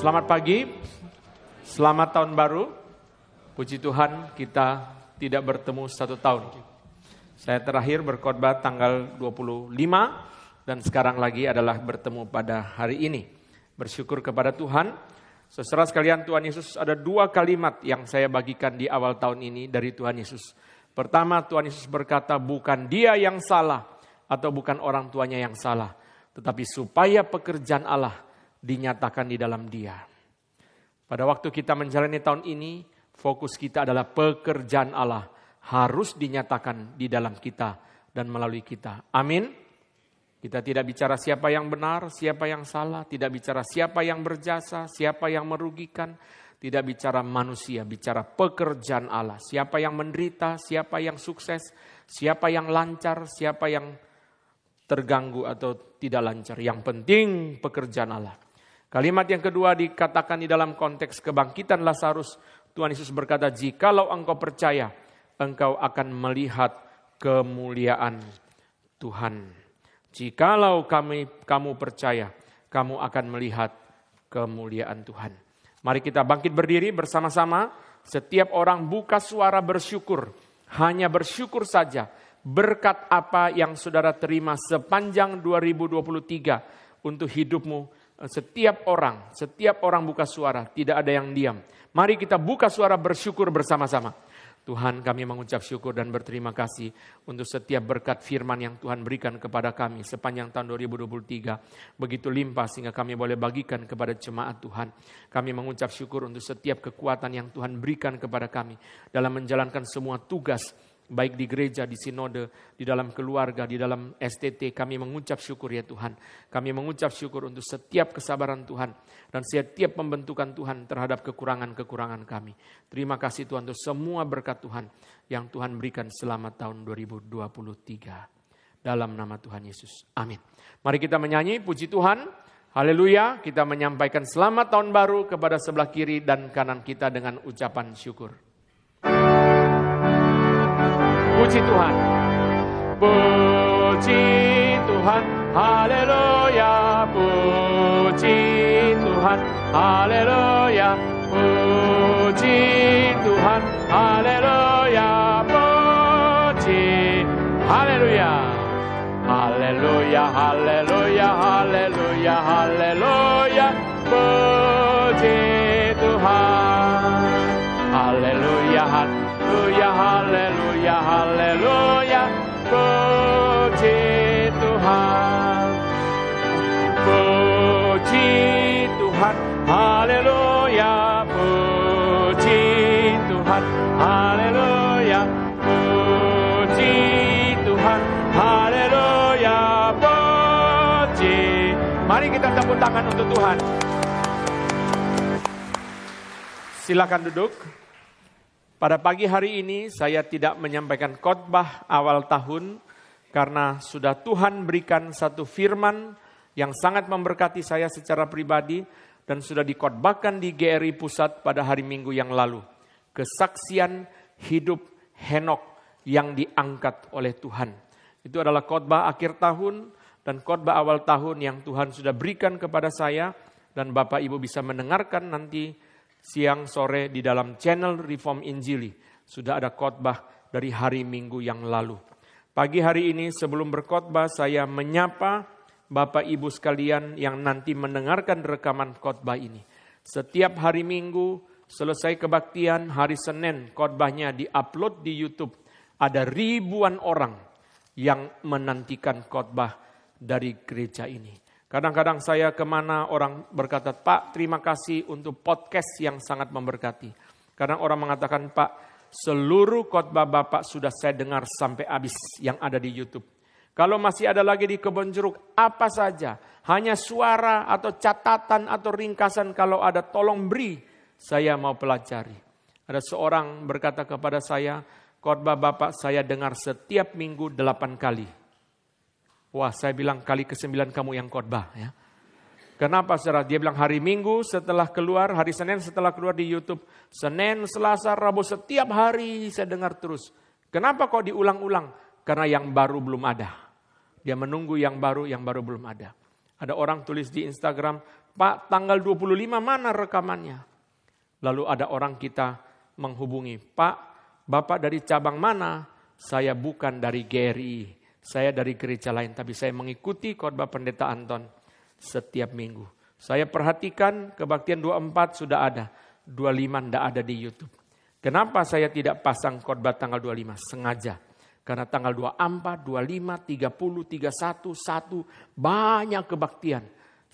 Selamat pagi, selamat tahun baru. Puji Tuhan kita tidak bertemu 1 tahun. Saya terakhir berkhotbah tanggal 25 dan sekarang lagi adalah bertemu pada hari ini. Bersyukur kepada Tuhan. Saudara sekalian, Tuhan Yesus ada 2 kalimat yang saya bagikan di awal tahun ini dari Tuhan Yesus. Pertama, Tuhan Yesus berkata bukan dia yang salah atau bukan orang tuanya yang salah, tetapi supaya pekerjaan Allah dinyatakan di dalam dia. Pada waktu kita menjalani tahun ini, fokus kita adalah pekerjaan Allah harus dinyatakan di dalam kita dan melalui kita. Amin. Kita tidak bicara siapa yang benar, siapa yang salah, tidak bicara siapa yang berjasa, siapa yang merugikan, tidak bicara manusia, bicara pekerjaan Allah. Siapa yang menderita, siapa yang sukses, siapa yang lancar, siapa yang terganggu atau tidak lancar. Yang penting pekerjaan Allah. Kalimat yang kedua dikatakan di dalam konteks kebangkitan Lazarus. Tuhan Yesus berkata, jikalau engkau percaya, engkau akan melihat kemuliaan Tuhan. Jikalau kamu percaya, kamu akan melihat kemuliaan Tuhan. Mari kita bangkit berdiri bersama-sama. Setiap orang buka suara bersyukur. Hanya bersyukur saja. Berkat apa yang saudara terima sepanjang 2023 untuk hidupmu. Setiap orang buka suara, tidak ada yang diam. Mari kita buka suara bersyukur bersama-sama. Tuhan, kami mengucap syukur dan berterima kasih untuk setiap berkat firman yang Tuhan berikan kepada kami sepanjang tahun 2023. Begitu limpah sehingga kami boleh bagikan kepada jemaat Tuhan. Kami mengucap syukur untuk setiap kekuatan yang Tuhan berikan kepada kami dalam menjalankan semua tugas, baik di gereja, di sinode, di dalam keluarga, di dalam STT. Kami mengucap syukur ya Tuhan. Kami mengucap syukur untuk setiap kesabaran Tuhan dan setiap pembentukan Tuhan terhadap kekurangan-kekurangan kami. Terima kasih Tuhan untuk semua berkat Tuhan yang Tuhan berikan selama tahun 2023. Dalam nama Tuhan Yesus. Amin. Mari kita menyanyi puji Tuhan. Haleluya. Kita menyampaikan selamat tahun baru kepada sebelah kiri dan kanan kita dengan ucapan syukur. Puji Tuhan, puji Tuhan, haleluya, puji Tuhan, haleluya, puji Tuhan, haleluya, puji, haleluya, haleluya, haleluya, haleluya, haleluya, puji Tuhan, haleluya, haleluya, haleluya, haleluya, puji Tuhan, puji Tuhan, haleluya, puji Tuhan, haleluya, puji Tuhan, haleluya, puji. Mari kita tepuk tangan untuk Tuhan. Silakan duduk. Pada pagi hari ini saya tidak menyampaikan khotbah awal tahun karena sudah Tuhan berikan satu firman yang sangat memberkati saya secara pribadi dan sudah dikhotbahkan di GRI Pusat pada hari Minggu yang lalu. Kesaksian hidup Henok yang diangkat oleh Tuhan. Itu adalah khotbah akhir tahun dan khotbah awal tahun yang Tuhan sudah berikan kepada saya dan Bapak Ibu bisa mendengarkan nanti siang sore di dalam channel Reform Injili. Sudah ada khotbah dari hari Minggu yang lalu. Pagi hari ini sebelum berkhotbah saya menyapa Bapak Ibu sekalian yang nanti mendengarkan rekaman khotbah ini. Setiap hari Minggu selesai kebaktian, hari Senin khotbahnya diupload di YouTube. Ada ribuan orang yang menantikan khotbah dari gereja ini. Kadang-kadang saya kemana orang berkata, Pak terima kasih untuk podcast yang sangat memberkati. Kadang orang mengatakan, Pak seluruh khotbah Bapak sudah saya dengar sampai habis yang ada di YouTube. Kalau masih ada lagi di Kebon Jeruk, apa saja, hanya suara atau catatan atau ringkasan kalau ada tolong beri, saya mau pelajari. Ada seorang berkata kepada saya, khotbah Bapak saya dengar setiap minggu 8 kali. Wah, saya bilang kali ke-9 kamu yang khotbah ya. Kenapa saudara? Dia bilang hari Minggu setelah keluar, hari Senin setelah keluar di YouTube. Senin, Selasa, Rabu setiap hari saya dengar terus. Kenapa kok diulang-ulang? Karena yang baru belum ada. Dia menunggu yang baru belum ada. Ada orang tulis di Instagram, Pak, tanggal 25 mana rekamannya? Lalu ada orang kita menghubungi, Pak, Bapak dari cabang mana? Saya bukan dari GRI, saya dari gereja lain, tapi saya mengikuti khotbah Pendeta Anton setiap minggu. Saya perhatikan kebaktian 24 sudah ada, 25 tidak ada di YouTube. Kenapa saya tidak pasang khotbah tanggal 25? Sengaja. Karena tanggal 24, 25, 30, 31, 1, banyak kebaktian.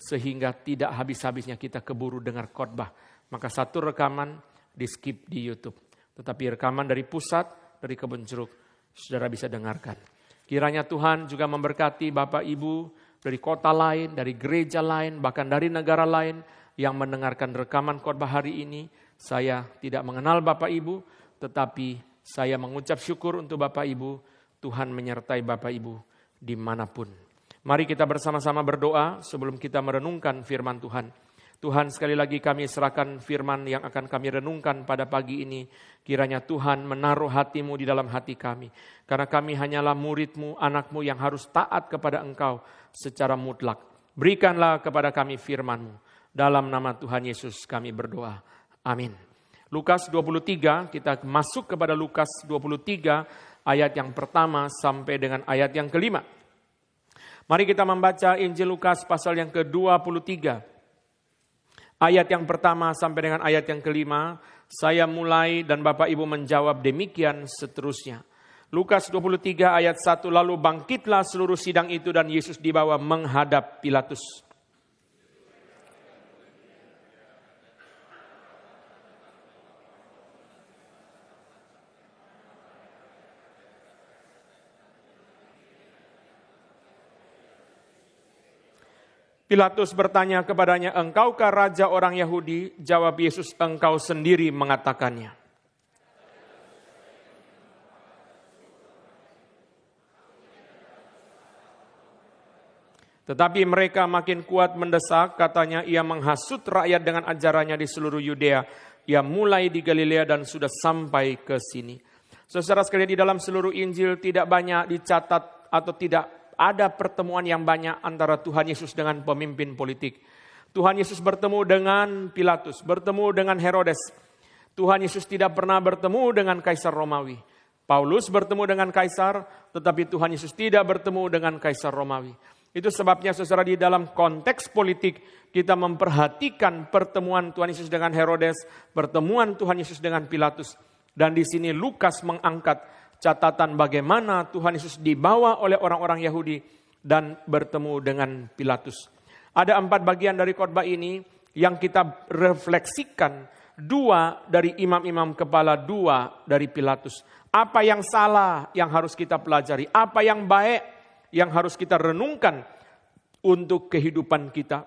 Sehingga tidak habis-habisnya kita keburu dengar khotbah. Maka satu rekaman di skip di YouTube. Tetapi rekaman dari pusat, dari Kebun Jeruk, saudara bisa dengarkan. Kiranya Tuhan juga memberkati Bapak Ibu dari kota lain, dari gereja lain, bahkan dari negara lain yang mendengarkan rekaman khotbah hari ini. Saya tidak mengenal Bapak Ibu, tetapi saya mengucap syukur untuk Bapak Ibu. Tuhan menyertai Bapak Ibu dimanapun. Mari kita bersama-sama berdoa sebelum kita merenungkan firman Tuhan. Tuhan, sekali lagi kami serahkan firman yang akan kami renungkan pada pagi ini. Kiranya Tuhan menaruh hati-Mu di dalam hati kami. Karena kami hanyalah murid-Mu, anak-Mu yang harus taat kepada Engkau secara mutlak. Berikanlah kepada kami firman-Mu. Dalam nama Tuhan Yesus kami berdoa. Amin. Lukas 23, kita masuk kepada Lukas 23 ayat yang pertama sampai dengan ayat yang kelima. Mari kita membaca Injil Lukas pasal yang ke-23. Ayat yang pertama sampai dengan ayat yang kelima. Saya mulai dan Bapak Ibu menjawab demikian seterusnya. Lukas 23 ayat 1, lalu bangkitlah seluruh sidang itu dan Yesus dibawa menghadap Pilatus. Pilatus bertanya kepadanya, engkaukah raja orang Yahudi? Jawab Yesus, engkau sendiri mengatakannya. Tetapi mereka makin kuat mendesak, katanya ia menghasut rakyat dengan ajarannya di seluruh Yudea. Ia mulai di Galilea dan sudah sampai ke sini. Saudara sekalian, di dalam seluruh Injil tidak banyak dicatat atau tidak ada pertemuan yang banyak antara Tuhan Yesus dengan pemimpin politik. Tuhan Yesus bertemu dengan Pilatus, bertemu dengan Herodes. Tuhan Yesus tidak pernah bertemu dengan Kaisar Romawi. Paulus bertemu dengan Kaisar, tetapi Tuhan Yesus tidak bertemu dengan Kaisar Romawi. Itu sebabnya saudara, di dalam konteks politik kita memperhatikan pertemuan Tuhan Yesus dengan Herodes, pertemuan Tuhan Yesus dengan Pilatus. Dan di sini Lukas mengangkat catatan bagaimana Tuhan Yesus dibawa oleh orang-orang Yahudi dan bertemu dengan Pilatus. Ada 4 bagian dari khotbah ini yang kita refleksikan. 2 dari imam-imam kepala, 2 dari Pilatus. Apa yang salah yang harus kita pelajari? Apa yang baik yang harus kita renungkan untuk kehidupan kita?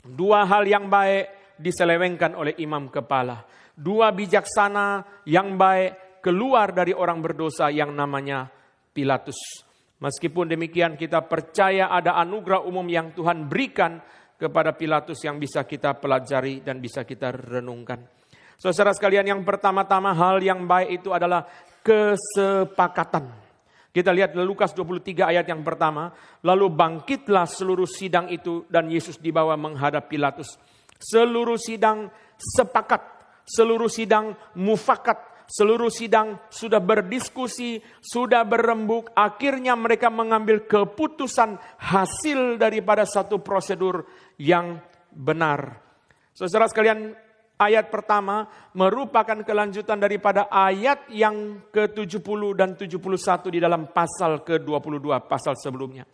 2 hal yang baik diselewengkan oleh imam kepala. 2 bijaksana yang baik keluar dari orang berdosa yang namanya Pilatus. Meskipun demikian kita percaya ada anugerah umum yang Tuhan berikan kepada Pilatus yang bisa kita pelajari dan bisa kita renungkan. Saudara sekalian, yang pertama-tama hal yang baik itu adalah kesepakatan. Kita lihat Lukas 23 ayat yang pertama. Lalu bangkitlah seluruh sidang itu dan Yesus dibawa menghadap Pilatus. Seluruh sidang sepakat, seluruh sidang mufakat. Seluruh sidang sudah berdiskusi, sudah berembuk. Akhirnya mereka mengambil keputusan hasil daripada satu prosedur yang benar. Saudara sekalian, ayat pertama merupakan kelanjutan daripada ayat yang ke-70 dan 71 di dalam pasal ke-22, pasal sebelumnya.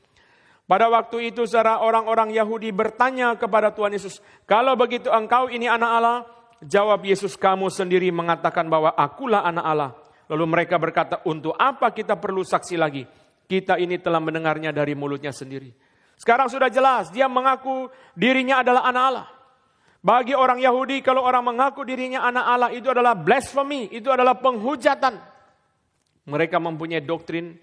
Pada waktu itu, saudara, orang-orang Yahudi bertanya kepada Tuhan Yesus, kalau begitu engkau ini anak Allah? Jawab Yesus, kamu sendiri mengatakan bahwa akulah anak Allah. Lalu mereka berkata, untuk apa kita perlu saksi lagi? Kita ini telah mendengarnya dari mulutnya sendiri. Sekarang sudah jelas, dia mengaku dirinya adalah anak Allah. Bagi orang Yahudi, kalau orang mengaku dirinya anak Allah, itu adalah blasphemy, itu adalah penghujatan. Mereka mempunyai doktrin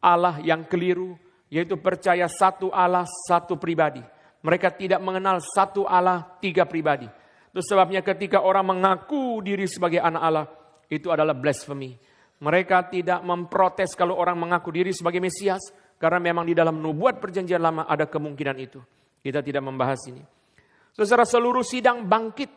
Allah yang keliru, yaitu percaya satu Allah, satu pribadi. Mereka tidak mengenal satu Allah, 3 pribadi. Itu sebabnya ketika orang mengaku diri sebagai anak Allah, itu adalah blasphemy. Mereka tidak memprotes kalau orang mengaku diri sebagai Mesias, karena memang di dalam nubuat perjanjian lama ada kemungkinan itu. Kita tidak membahas ini. Saudara, seluruh sidang bangkit.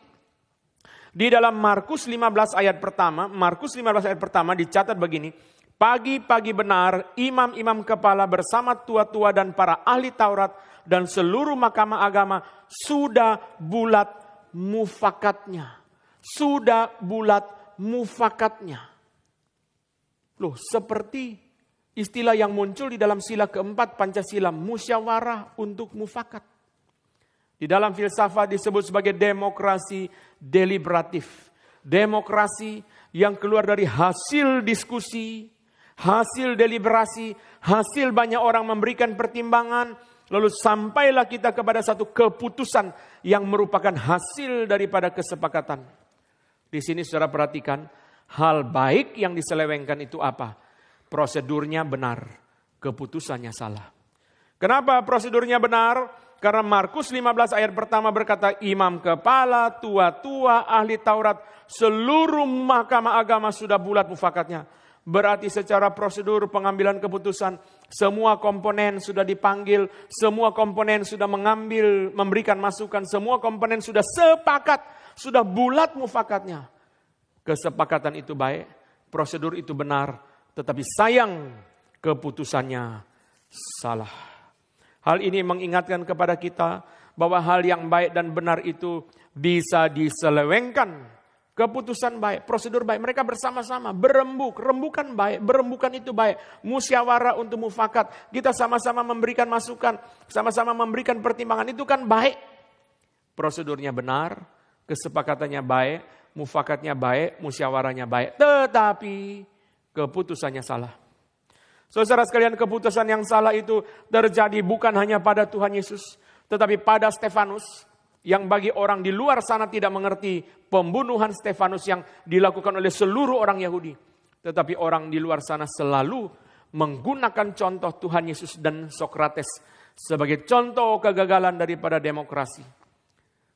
Di dalam Markus 15 ayat pertama dicatat begini. Pagi-pagi benar, imam-imam kepala bersama tua-tua dan para ahli Taurat dan seluruh mahkamah agama sudah bulat mufakatnya. Sudah bulat mufakatnya. Loh, seperti istilah yang muncul di dalam sila keempat Pancasila, musyawarah untuk mufakat. Di dalam filsafat disebut sebagai demokrasi deliberatif. Demokrasi yang keluar dari hasil diskusi, hasil deliberasi, hasil banyak orang memberikan pertimbangan, lalu sampailah kita kepada satu keputusan yang merupakan hasil daripada kesepakatan. Di sini saudara perhatikan, hal baik yang diselewengkan itu apa? Prosedurnya benar, keputusannya salah. Kenapa prosedurnya benar? Karena Markus 15 ayat pertama berkata, imam kepala, tua-tua, ahli Taurat, seluruh mahkamah agama sudah bulat mufakatnya. Berarti secara prosedur pengambilan keputusan, semua komponen sudah dipanggil, semua komponen sudah memberikan masukan, semua komponen sudah sepakat, sudah bulat mufakatnya. Kesepakatan itu baik, prosedur itu benar, tetapi sayang keputusannya salah. Hal ini mengingatkan kepada kita bahwa hal yang baik dan benar itu bisa diselewengkan. Keputusan baik, prosedur baik, mereka bersama-sama berembuk, rembukan baik, berembukan itu baik. Musyawarah untuk mufakat, kita sama-sama memberikan masukan, sama-sama memberikan pertimbangan, itu kan baik. Prosedurnya benar, kesepakatannya baik, mufakatnya baik, musyawarahnya baik. Tetapi keputusannya salah. Saudara sekalian, keputusan yang salah itu terjadi bukan hanya pada Tuhan Yesus, tetapi pada Stefanus. Yang bagi orang di luar sana tidak mengerti pembunuhan Stefanus yang dilakukan oleh seluruh orang Yahudi. Tetapi orang di luar sana selalu menggunakan contoh Tuhan Yesus dan Sokrates sebagai contoh kegagalan daripada demokrasi.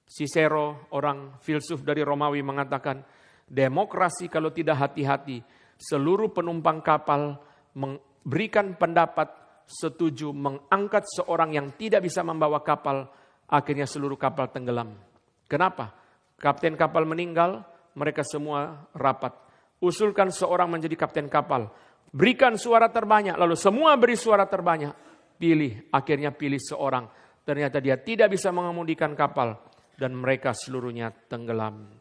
Cicero, orang filsuf dari Romawi, mengatakan, demokrasi kalau tidak hati-hati, seluruh penumpang kapal memberikan pendapat setuju mengangkat seorang yang tidak bisa membawa kapal. Akhirnya seluruh kapal tenggelam. Kenapa? Kapten kapal meninggal, mereka semua rapat. Usulkan seorang menjadi kapten kapal. Berikan suara terbanyak, lalu semua beri suara terbanyak. Pilih, akhirnya pilih seorang. Ternyata dia tidak bisa mengemudikan kapal. Dan mereka seluruhnya tenggelam.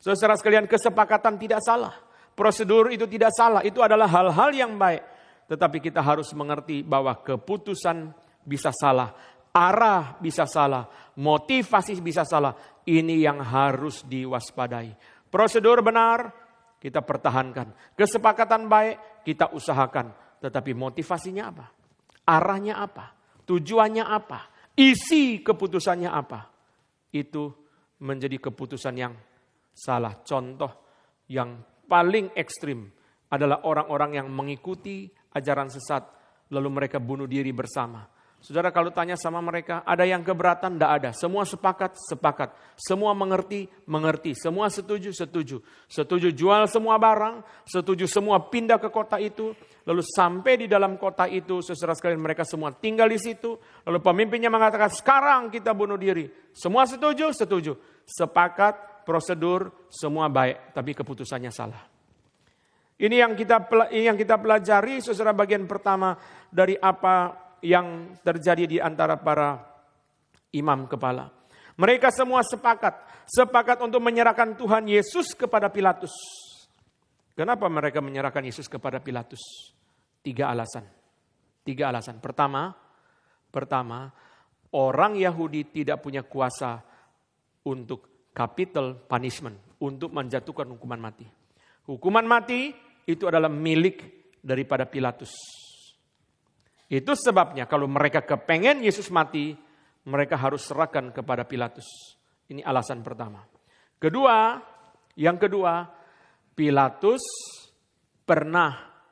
Saudara sekalian, kesepakatan tidak salah. Prosedur itu tidak salah, itu adalah hal-hal yang baik. Tetapi kita harus mengerti bahwa keputusan bisa salah. Arah bisa salah, motivasi bisa salah. Ini yang harus diwaspadai. Prosedur benar, kita pertahankan. Kesepakatan baik, kita usahakan. Tetapi motivasinya apa? Arahnya apa? Tujuannya apa? Isi keputusannya apa? Itu menjadi keputusan yang salah. Contoh yang paling ekstrim adalah orang-orang yang mengikuti ajaran sesat, lalu mereka bunuh diri bersama. Saudara, kalau tanya sama mereka, ada yang keberatan? Tidak ada. Semua sepakat? Sepakat. Semua mengerti? Mengerti. Semua setuju? Setuju. Setuju jual semua barang, setuju semua pindah ke kota itu, lalu sampai di dalam kota itu, saudara sekalian, mereka semua tinggal di situ, lalu pemimpinnya mengatakan, sekarang kita bunuh diri. Semua setuju? Setuju. Sepakat, prosedur, semua baik, tapi keputusannya salah. Ini yang kita pelajari, saudara, bagian pertama dari apa yang terjadi di antara para imam kepala. Mereka semua sepakat untuk menyerahkan Tuhan Yesus kepada Pilatus. Kenapa mereka menyerahkan Yesus kepada Pilatus? 3 alasan. 3 alasan. Pertama, orang Yahudi tidak punya kuasa untuk capital punishment, untuk menjatuhkan hukuman mati. Hukuman mati itu adalah milik daripada Pilatus. Itu sebabnya kalau mereka kepengen Yesus mati, mereka harus serahkan kepada Pilatus. Ini alasan pertama. Yang kedua, Pilatus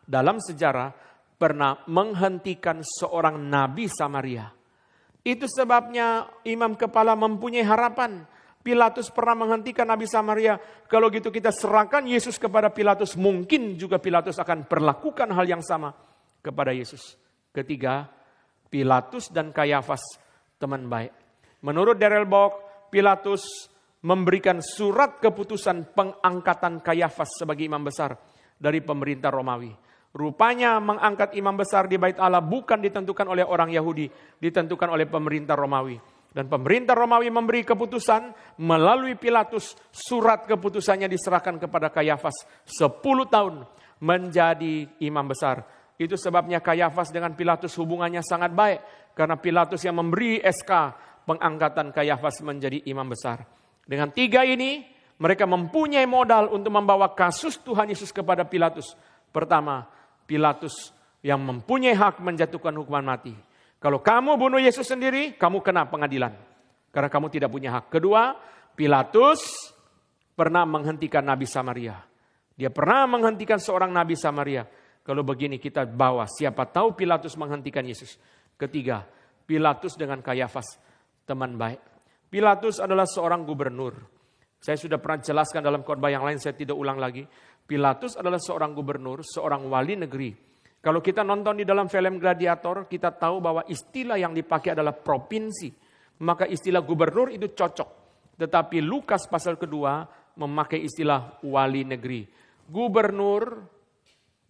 dalam sejarah pernah menghentikan seorang nabi Samaria. Itu sebabnya imam kepala mempunyai harapan. Pilatus pernah menghentikan nabi Samaria. Kalau gitu kita serahkan Yesus kepada Pilatus, mungkin juga Pilatus akan perlakukan hal yang sama kepada Yesus. Ketiga, Pilatus dan Kayafas teman baik. Menurut Darrell Bock, Pilatus memberikan surat keputusan pengangkatan Kayafas sebagai imam besar dari pemerintah Romawi. Rupanya mengangkat imam besar di Bait Allah bukan ditentukan oleh orang Yahudi, ditentukan oleh pemerintah Romawi. Dan pemerintah Romawi memberi keputusan melalui Pilatus, surat keputusannya diserahkan kepada Kayafas 10 tahun menjadi imam besar. Itu sebabnya Kayafas dengan Pilatus hubungannya sangat baik, karena Pilatus yang memberi SK pengangkatan Kayafas menjadi imam besar. Dengan 3 ini, mereka mempunyai modal untuk membawa kasus Tuhan Yesus kepada Pilatus. Pertama, Pilatus yang mempunyai hak menjatuhkan hukuman mati. Kalau kamu bunuh Yesus sendiri, kamu kena pengadilan. Karena kamu tidak punya hak. Kedua, Pilatus pernah menghentikan Nabi Samaria. Dia pernah menghentikan seorang Nabi Samaria. Kalau begini kita bawa, siapa tahu Pilatus menghentikan Yesus. Ketiga, Pilatus dengan Kayafas, teman baik. Pilatus adalah seorang gubernur. Saya sudah pernah jelaskan dalam khotbah yang lain, saya tidak ulang lagi. Pilatus adalah seorang gubernur, seorang wali negeri. Kalau kita nonton di dalam film Gladiator, kita tahu bahwa istilah yang dipakai adalah provinsi. Maka istilah gubernur itu cocok. Tetapi Lukas pasal kedua memakai istilah wali negeri. Gubernur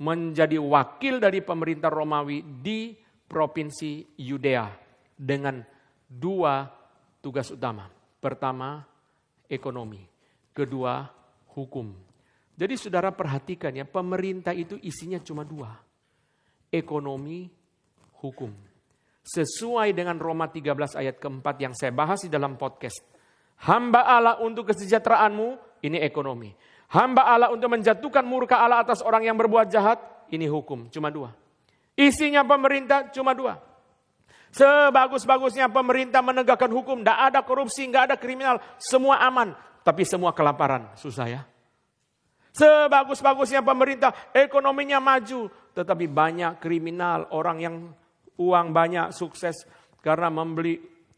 menjadi wakil dari pemerintah Romawi di provinsi Yudea dengan 2 tugas utama. Pertama, ekonomi. Kedua, hukum. Jadi saudara perhatikan ya, pemerintah itu isinya cuma 2. Ekonomi, hukum. Sesuai dengan Roma 13 ayat keempat yang saya bahas di dalam podcast. Hamba Allah untuk kesejahteraanmu, ini ekonomi. Hamba Allah untuk menjatuhkan murka Allah atas orang yang berbuat jahat, ini hukum. Cuma 2. Isinya pemerintah cuma 2. Sebagus-bagusnya pemerintah menegakkan hukum, tidak ada korupsi, tidak ada kriminal, semua aman. Tapi semua kelaparan, susah ya. Sebagus-bagusnya pemerintah, ekonominya maju, tetapi banyak kriminal, orang yang uang banyak, sukses karena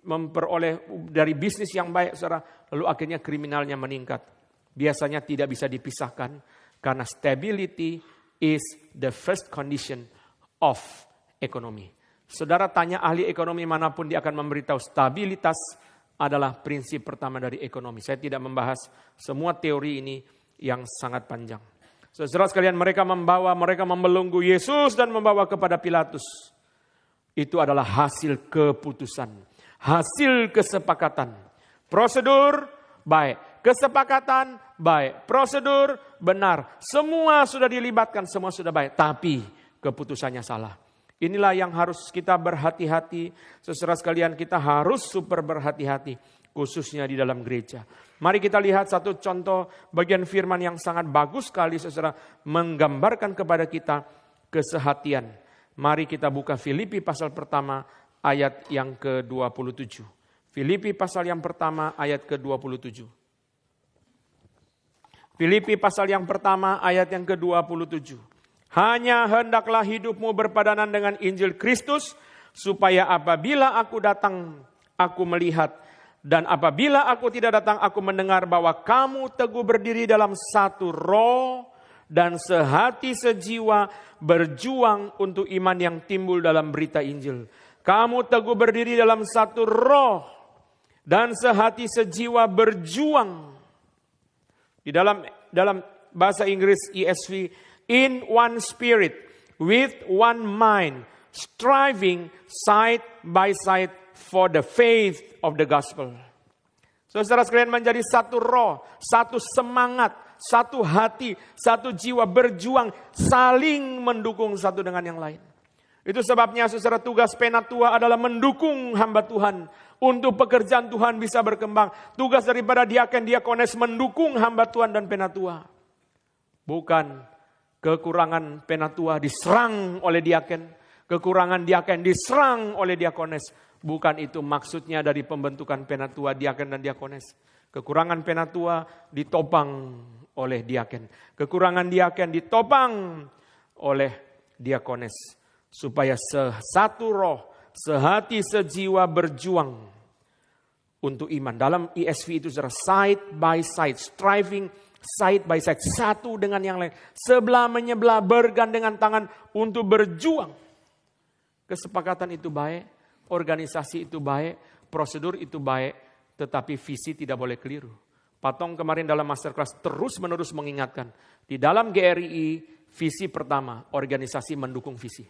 memperoleh dari bisnis yang baik, saudara, lalu akhirnya kriminalnya meningkat. Biasanya tidak bisa dipisahkan karena stability is the first condition of economy. Saudara tanya ahli ekonomi manapun, dia akan memberitahu stabilitas adalah prinsip pertama dari ekonomi. Saya tidak membahas semua teori ini yang sangat panjang. Saudara sekalian, mereka membelenggu Yesus dan membawa kepada Pilatus. Itu adalah hasil keputusan, hasil kesepakatan. Prosedur baik, kesepakatan baik, prosedur benar. Semua sudah dilibatkan, semua sudah baik, tapi keputusannya salah. Inilah yang harus kita berhati-hati. Saudara sekalian, kita harus super berhati-hati, khususnya di dalam gereja. Mari kita lihat satu contoh bagian firman yang sangat bagus sekali, saudara, menggambarkan kepada kita kesehatian. Mari kita buka Filipi pasal pertama ayat yang ke-27. Filipi pasal yang pertama ayat ke-27. Filipi pasal yang pertama ayat yang ke-27. Hanya hendaklah hidupmu berpadanan dengan Injil Kristus, supaya apabila aku datang, aku melihat. Dan apabila aku tidak datang, aku mendengar bahwa kamu teguh berdiri dalam satu roh dan sehati sejiwa berjuang untuk iman yang timbul dalam berita Injil. Kamu teguh berdiri dalam satu roh dan sehati sejiwa berjuang. Di dalam bahasa Inggris ESV, in one spirit, with one mind, striving side by side for the faith of the gospel. Saudara sekalian, menjadi satu roh, satu semangat, satu hati, satu jiwa berjuang, saling mendukung satu dengan yang lain. Itu sebabnya saudara, tugas penatua adalah mendukung hamba Tuhan untuk pekerjaan Tuhan bisa berkembang. Tugas daripada diaken diakones mendukung hamba Tuhan dan penatua. Bukan kekurangan penatua diserang oleh diaken, kekurangan diaken diserang oleh diakones. Bukan itu maksudnya dari pembentukan penatua, diaken dan diakones. Kekurangan penatua ditopang oleh diaken. Kekurangan diaken ditopang oleh diakones. Supaya satu roh, sehati sejiwa berjuang untuk iman. Dalam ESV itu side by side, striving side by side. Satu dengan yang lain. Sebelah menyebelah, bergandengan tangan untuk berjuang. Kesepakatan itu baik. Organisasi itu baik, prosedur itu baik, tetapi visi tidak boleh keliru. Patong kemarin dalam masterclass terus-menerus mengingatkan, di dalam GRII, visi pertama, organisasi mendukung visi.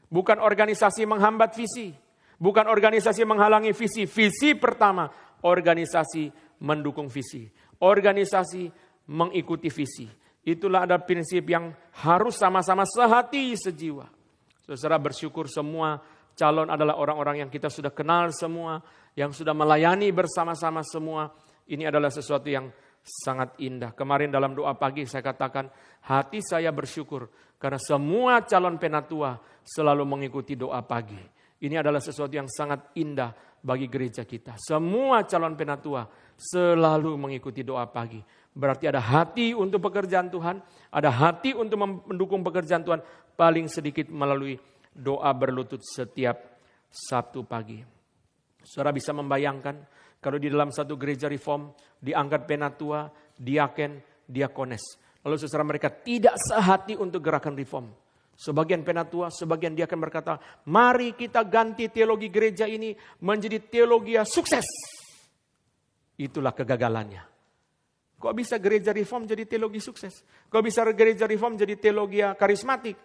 Bukan organisasi menghambat visi, bukan organisasi menghalangi visi. Visi pertama, organisasi mendukung visi. Organisasi mengikuti visi. Itulah ada prinsip yang harus sama-sama sehati sejiwa. Saudara bersyukur semua calon adalah orang-orang yang kita sudah kenal semua, yang sudah melayani bersama-sama semua. Ini adalah sesuatu yang sangat indah. Kemarin dalam doa pagi saya katakan, hati saya bersyukur karena semua calon penatua selalu mengikuti doa pagi. Ini adalah sesuatu yang sangat indah bagi gereja kita. Semua calon penatua selalu mengikuti doa pagi. Berarti ada hati untuk pekerjaan Tuhan, ada hati untuk mendukung pekerjaan Tuhan, paling sedikit melalui doa berlutut setiap Sabtu pagi. Saudara bisa membayangkan kalau di dalam satu gereja reform diangkat penatua, diaken, diakones. Lalu saudara mereka tidak sehati untuk gerakan reform. Sebagian penatua, sebagian diaken berkata, mari kita ganti teologi gereja ini menjadi teologi sukses. Itulah kegagalannya. Kok bisa gereja reform jadi teologi sukses? Kok bisa gereja reform jadi teologi karismatik?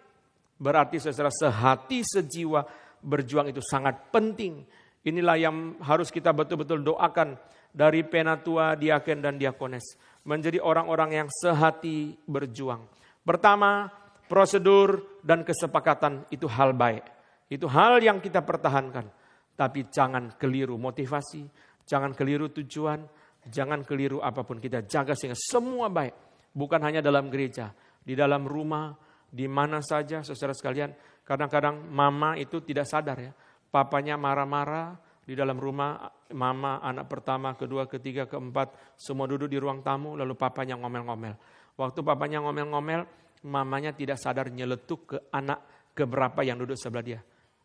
Berarti saudara sehati sejiwa berjuang itu sangat penting. Inilah yang harus kita betul-betul doakan dari penatua, diaken dan diakones. Menjadi orang-orang yang sehati berjuang. Pertama, prosedur dan kesepakatan itu hal baik. Itu hal yang kita pertahankan. Tapi jangan keliru motivasi, jangan keliru tujuan, jangan keliru apapun. Kita jaga sehingga semua baik. Bukan hanya dalam gereja, di dalam rumah, di mana saja saudara sekalian. Kadang-kadang mama itu tidak sadar ya. Papanya marah-marah di dalam rumah, mama anak pertama, kedua, ketiga, keempat, semua duduk di ruang tamu, lalu papanya ngomel-ngomel. Waktu papanya ngomel-ngomel, mamanya tidak sadar nyeletuk ke anak keberapa yang duduk sebelah dia.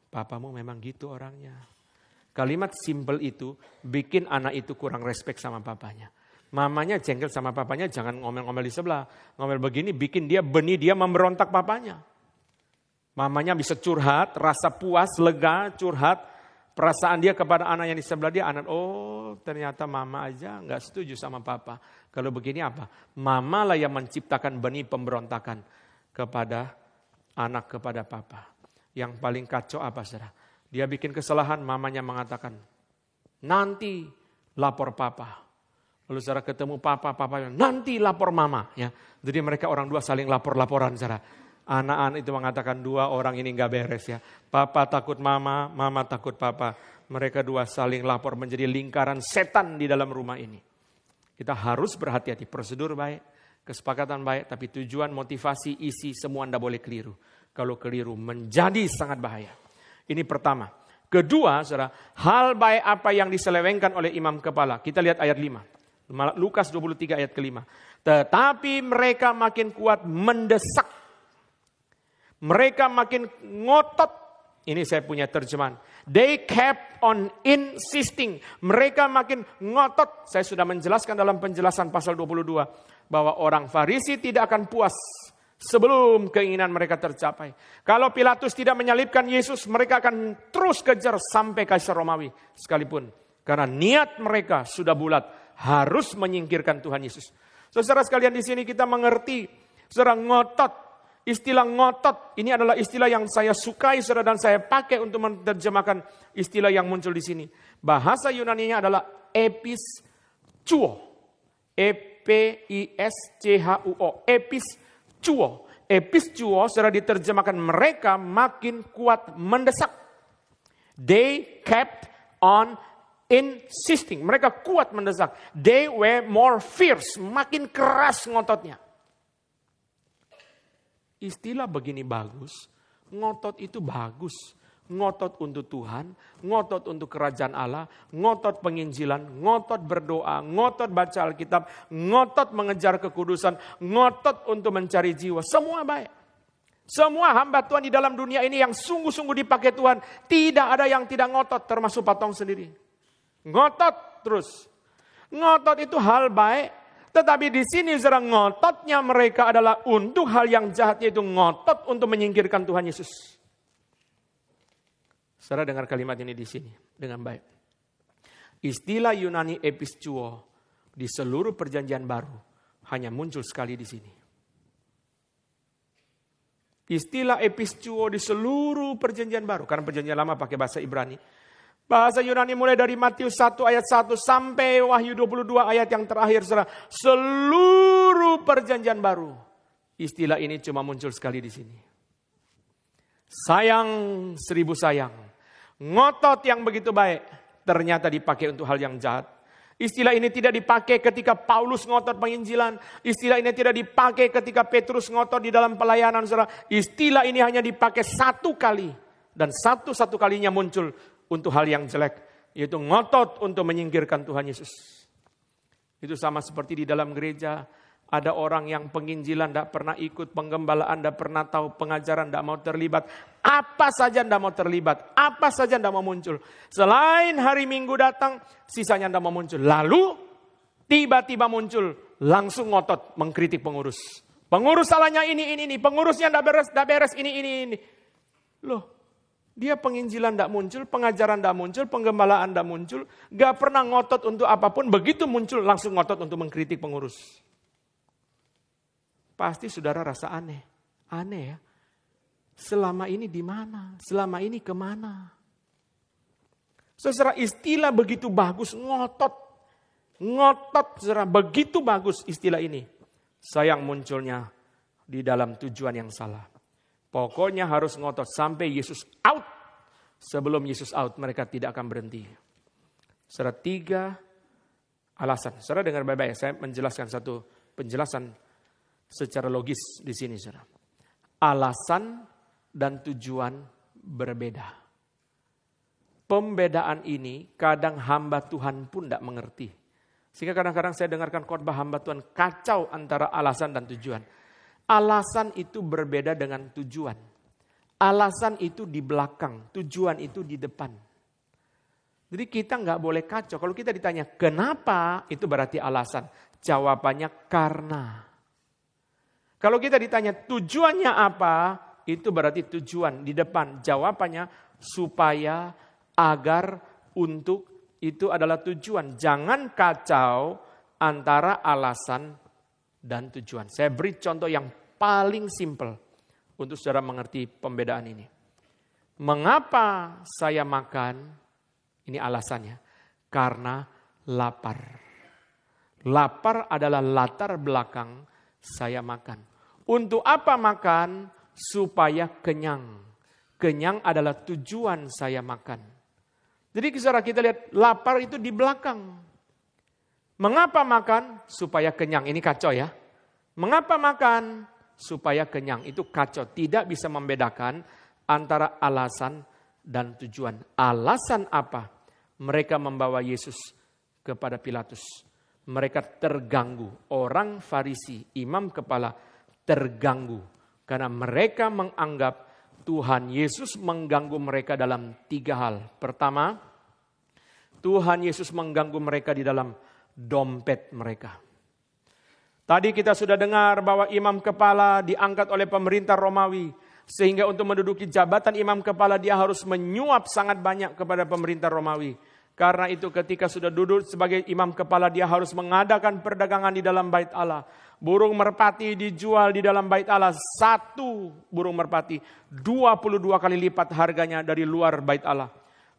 Papamu memang gitu orangnya. Kalimat simpel itu bikin anak itu kurang respect sama papanya. Mamanya jengkel sama papanya, jangan ngomel-ngomel di sebelah. Ngomel begini bikin dia benih, dia memberontak papanya. Mamanya bisa curhat, rasa puas, lega, curhat. Perasaan dia kepada anak yang di sebelah dia, anak, oh ternyata mama aja gak setuju sama papa. Kalau begini apa? Mama lah yang menciptakan benih pemberontakan kepada anak, kepada papa. Yang paling kacau apa saudara? Dia bikin kesalahan, mamanya mengatakan, nanti lapor papa. Lalu saudara ketemu papa nanti lapor mama. Ya. Jadi mereka orang dua saling lapor-laporan saudara. Anak-anak itu mengatakan dua orang ini gak beres ya. Papa takut mama, mama takut papa. Mereka dua saling lapor menjadi lingkaran setan di dalam rumah ini. Kita harus berhati-hati. Prosedur baik, kesepakatan baik. Tapi tujuan, motivasi, isi semua tidak boleh keliru. Kalau keliru menjadi sangat bahaya. Ini pertama. Kedua, saudara, hal baik apa yang diselewengkan oleh imam kepala. Kita lihat ayat 5. Lukas 23 ayat ke-5. Tetapi mereka makin kuat mendesak. Mereka makin ngotot. Ini saya punya terjemahan. They kept on insisting. Mereka makin ngotot. Saya sudah menjelaskan dalam penjelasan pasal 22. Bahwa orang Farisi tidak akan puas sebelum keinginan mereka tercapai. Kalau Pilatus tidak menyalibkan Yesus, mereka akan terus kejar sampai Kaisar Romawi sekalipun. Karena niat mereka sudah bulat. Harus menyingkirkan Tuhan Yesus. Saudara sekalian di sini kita mengerti. Saudara ngotot. Istilah ngotot ini adalah istilah yang saya sukai saudara dan saya pakai untuk menerjemahkan istilah yang muncul di sini. Bahasa Yunaninya adalah epischuo. E-P-I-S-C-H-U-O. Epischuo. Epischuo saudara diterjemahkan mereka makin kuat mendesak. They kept on insisting. Mereka kuat mendesak. They were more fierce. Makin keras ngototnya. Istilah begini bagus, ngotot itu bagus. Ngotot untuk Tuhan, ngotot untuk kerajaan Allah, ngotot penginjilan, ngotot berdoa, ngotot baca Alkitab, ngotot mengejar kekudusan, ngotot untuk mencari jiwa. Semua baik. Semua hamba Tuhan di dalam dunia ini yang sungguh-sungguh dipakai Tuhan, tidak ada yang tidak ngotot, termasuk Patong sendiri. Ngotot terus. Ngotot itu hal baik. Tetapi di sini saudara ngototnya mereka adalah untuk hal yang jahat, yaitu ngotot untuk menyingkirkan Tuhan Yesus. Saudara dengar kalimat ini di sini dengan baik. Istilah Yunani epischuo di seluruh perjanjian baru hanya muncul sekali di sini. Istilah epischuo di seluruh perjanjian baru. Karena perjanjian lama pakai bahasa Ibrani. Bahasa Yunani mulai dari Matius 1 ayat 1 sampai Wahyu 22 ayat yang terakhir. Seluruh perjanjian baru. Istilah ini cuma muncul sekali di sini. Sayang 1000 sayang. Ngotot yang begitu baik. Ternyata dipakai untuk hal yang jahat. Istilah ini tidak dipakai ketika Paulus ngotot penginjilan. Istilah ini tidak dipakai ketika Petrus ngotot di dalam pelayanan. Saudara. Istilah ini hanya dipakai satu kali. Dan satu kalinya muncul untuk hal yang jelek. Yaitu ngotot untuk menyingkirkan Tuhan Yesus. Itu sama seperti di dalam gereja. Ada orang yang penginjilan tidak pernah ikut, penggembalaan tidak pernah tahu, pengajaran tidak mau terlibat. Apa saja tidak mau terlibat, apa saja tidak mau muncul. Selain hari Minggu datang, sisanya tidak mau muncul. Lalu tiba-tiba muncul, langsung ngotot mengkritik pengurus. Pengurus salahnya ini, pengurusnya tidak beres, ini. Loh, dia penginjilan tidak muncul, pengajaran tidak muncul, penggembalaan tidak muncul. Gak pernah ngotot untuk apapun, begitu muncul langsung ngotot untuk mengkritik pengurus. Pasti saudara rasa aneh. Aneh ya. Selama ini di mana? Selama ini kemana? Saudara, istilah begitu bagus, ngotot. Ngotot, saudara, begitu bagus istilah ini. Sayang munculnya di dalam tujuan yang salah. Pokoknya harus ngotot sampai Yesus out. Sebelum Yesus out, mereka tidak akan berhenti. Saudara, 3 alasan. Saudara dengar baik-baik, saya menjelaskan satu penjelasan secara logis di sini, saudara. Alasan dan tujuan berbeda. Pembedaan ini kadang hamba Tuhan pun tidak mengerti. Sehingga kadang-kadang saya dengarkan khotbah hamba Tuhan kacau antara alasan dan tujuan. Alasan itu berbeda dengan tujuan. Alasan itu di belakang, tujuan itu di depan. Jadi kita nggak boleh kacau. Kalau kita ditanya kenapa, itu berarti alasan. Jawabannya karena. Kalau kita ditanya tujuannya apa, itu berarti tujuan di depan. Jawabannya supaya, agar, untuk, itu adalah tujuan. Jangan kacau antara alasan dan tujuan. Saya beri contoh yang paling simpel untuk saudara mengerti pembedaan ini. Mengapa saya makan? Ini alasannya. Karena lapar. Lapar adalah latar belakang saya makan. Untuk apa makan? Supaya kenyang. Kenyang adalah tujuan saya makan. Jadi saudara kita lihat lapar itu di belakang. Mengapa makan? Supaya kenyang. Ini kacau ya. Mengapa makan? Supaya kenyang. Itu kacau. Tidak bisa membedakan antara alasan dan tujuan. Alasan apa? Mereka membawa Yesus kepada Pilatus. Mereka terganggu. Orang Farisi, imam kepala terganggu. Karena mereka menganggap Tuhan Yesus mengganggu mereka dalam 3 hal. Pertama, Tuhan Yesus mengganggu mereka di dalam dompet mereka. Tadi kita sudah dengar bahwa imam kepala diangkat oleh pemerintah Romawi. Sehingga untuk menduduki jabatan imam kepala dia harus menyuap sangat banyak kepada pemerintah Romawi. Karena itu ketika sudah duduk sebagai imam kepala dia harus mengadakan perdagangan di dalam bait Allah. Burung merpati dijual di dalam bait Allah. 1 burung merpati 22 kali lipat harganya dari luar bait Allah.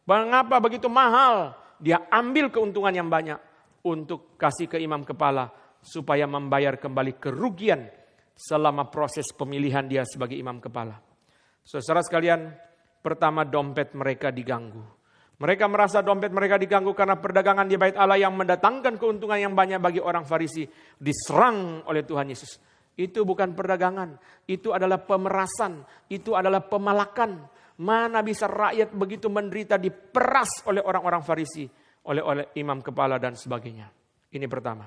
Mengapa begitu mahal? Dia ambil keuntungan yang banyak untuk kasih ke imam kepala. Supaya membayar kembali kerugian selama proses pemilihan dia sebagai imam kepala. Saudara sekalian, pertama dompet mereka diganggu. Mereka merasa dompet mereka diganggu karena perdagangan di bait Allah yang mendatangkan keuntungan yang banyak bagi orang Farisi diserang oleh Tuhan Yesus. Itu bukan perdagangan, itu adalah pemerasan, itu adalah pemalakan. Mana bisa rakyat begitu menderita diperas oleh orang-orang Farisi, oleh imam kepala dan sebagainya. Ini pertama.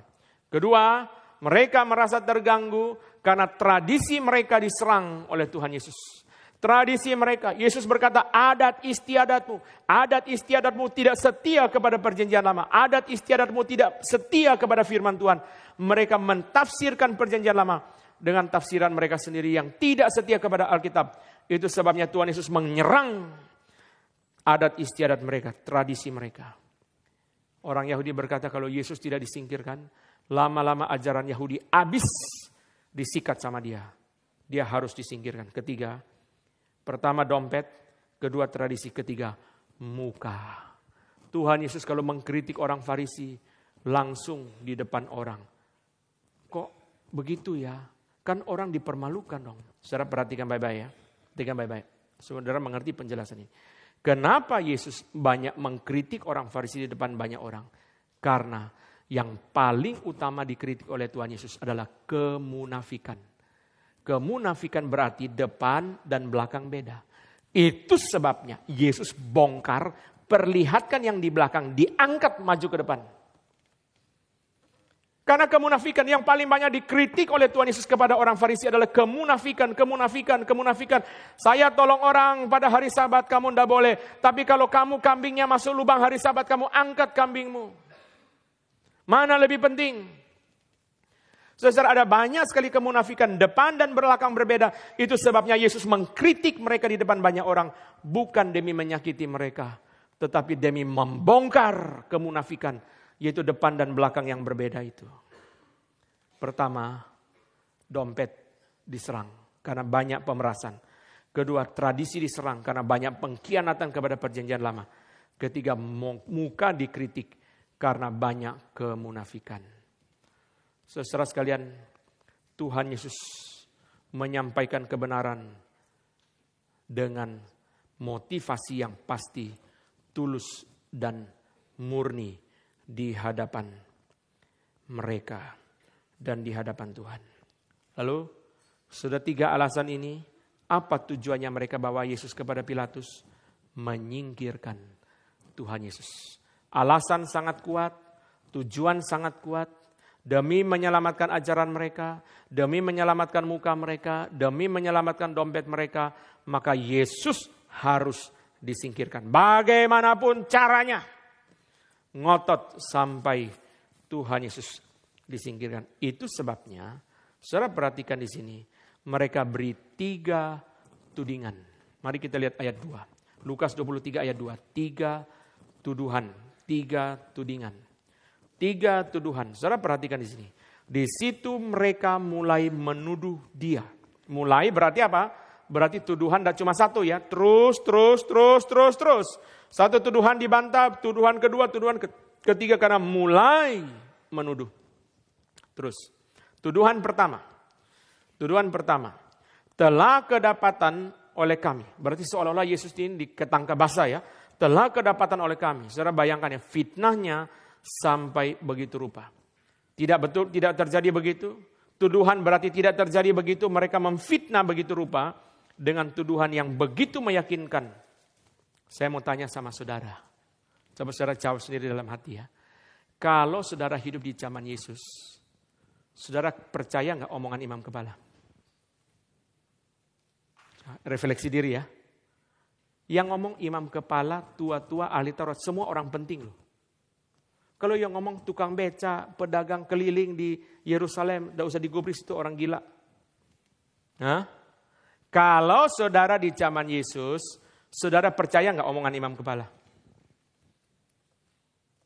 Kedua, mereka merasa terganggu karena tradisi mereka diserang oleh Tuhan Yesus. Tradisi mereka, Yesus berkata adat istiadatmu tidak setia kepada perjanjian lama. Adat istiadatmu tidak setia kepada firman Tuhan. Mereka mentafsirkan perjanjian lama dengan tafsiran mereka sendiri yang tidak setia kepada Alkitab. Itu sebabnya Tuhan Yesus menyerang adat istiadat mereka, tradisi mereka. Orang Yahudi berkata kalau Yesus tidak disingkirkan, lama-lama ajaran Yahudi habis disikat sama dia. Dia harus disingkirkan. Ketiga, pertama dompet, kedua tradisi, ketiga muka. Tuhan Yesus kalau mengkritik orang Farisi langsung di depan orang. Kok begitu ya? Kan orang dipermalukan dong. Saudara perhatikan baik-baik ya. Perhatikan baik-baik. Saudara mengerti penjelasan ini. Kenapa Yesus banyak mengkritik orang Farisi di depan banyak orang? Karena yang paling utama dikritik oleh Tuhan Yesus adalah kemunafikan. Kemunafikan berarti depan dan belakang beda. Itu sebabnya Yesus bongkar, perlihatkan yang di belakang, diangkat maju ke depan. Karena kemunafikan yang paling banyak dikritik oleh Tuhan Yesus kepada orang Farisi adalah kemunafikan. Saya tolong orang pada hari Sabat, kamu tidak boleh. Tapi kalau kamu kambingnya masuk lubang hari Sabat, kamu angkat kambingmu. Mana lebih penting? Saudara, ada banyak sekali kemunafikan, depan dan belakang berbeda. Itu sebabnya Yesus mengkritik mereka di depan banyak orang. Bukan demi menyakiti mereka, tetapi demi membongkar kemunafikan. Yaitu depan dan belakang yang berbeda itu. Pertama, dompet diserang karena banyak pemerasan. Kedua, tradisi diserang karena banyak pengkhianatan kepada perjanjian lama. Ketiga, muka dikritik karena banyak kemunafikan. Saudara sekalian, Tuhan Yesus menyampaikan kebenaran dengan motivasi yang pasti, tulus dan murni di hadapan mereka dan di hadapan Tuhan. Lalu, sudah 3 alasan ini, apa tujuannya mereka bawa Yesus kepada Pilatus? Menyingkirkan Tuhan Yesus. Alasan sangat kuat, tujuan sangat kuat, demi menyelamatkan ajaran mereka, demi menyelamatkan muka mereka, demi menyelamatkan dompet mereka, maka Yesus harus disingkirkan. Bagaimanapun caranya, ngotot sampai Tuhan Yesus disingkirkan. Itu sebabnya, saudara perhatikan di sini, mereka beri 3 tudingan. Mari kita lihat ayat 2. Lukas 23 ayat 2. 3 tuduhan, 3 tudingan. 3 tuduhan. Saudara perhatikan di sini. Di situ mereka mulai menuduh dia. Mulai berarti apa? Berarti tuduhan tidak cuma satu ya. Terus. Satu tuduhan dibantah, tuduhan kedua, tuduhan ketiga karena mulai menuduh. Terus, tuduhan pertama. Telah kedapatan oleh kami. Berarti seolah-olah Yesus ini ketangkap basah ya. Telah kedapatan oleh kami. Saudara bayangkan ya, fitnahnya sampai begitu rupa. Tidak betul, tidak terjadi begitu. Tuduhan berarti tidak terjadi begitu. Mereka memfitnah begitu rupa dengan tuduhan yang begitu meyakinkan. Saya mau tanya sama saudara. Coba saudara jawab sendiri dalam hati ya. Kalau saudara hidup di zaman Yesus, saudara percaya nggak omongan imam kepala? Refleksi diri ya. Yang ngomong imam kepala, tua-tua, ahli Taurat, semua orang penting loh. Kalau yang ngomong tukang beca, pedagang keliling di Yerusalem, tidak usah digubris, itu orang gila. Kalau saudara di zaman Yesus, saudara percaya nggak omongan imam kepala?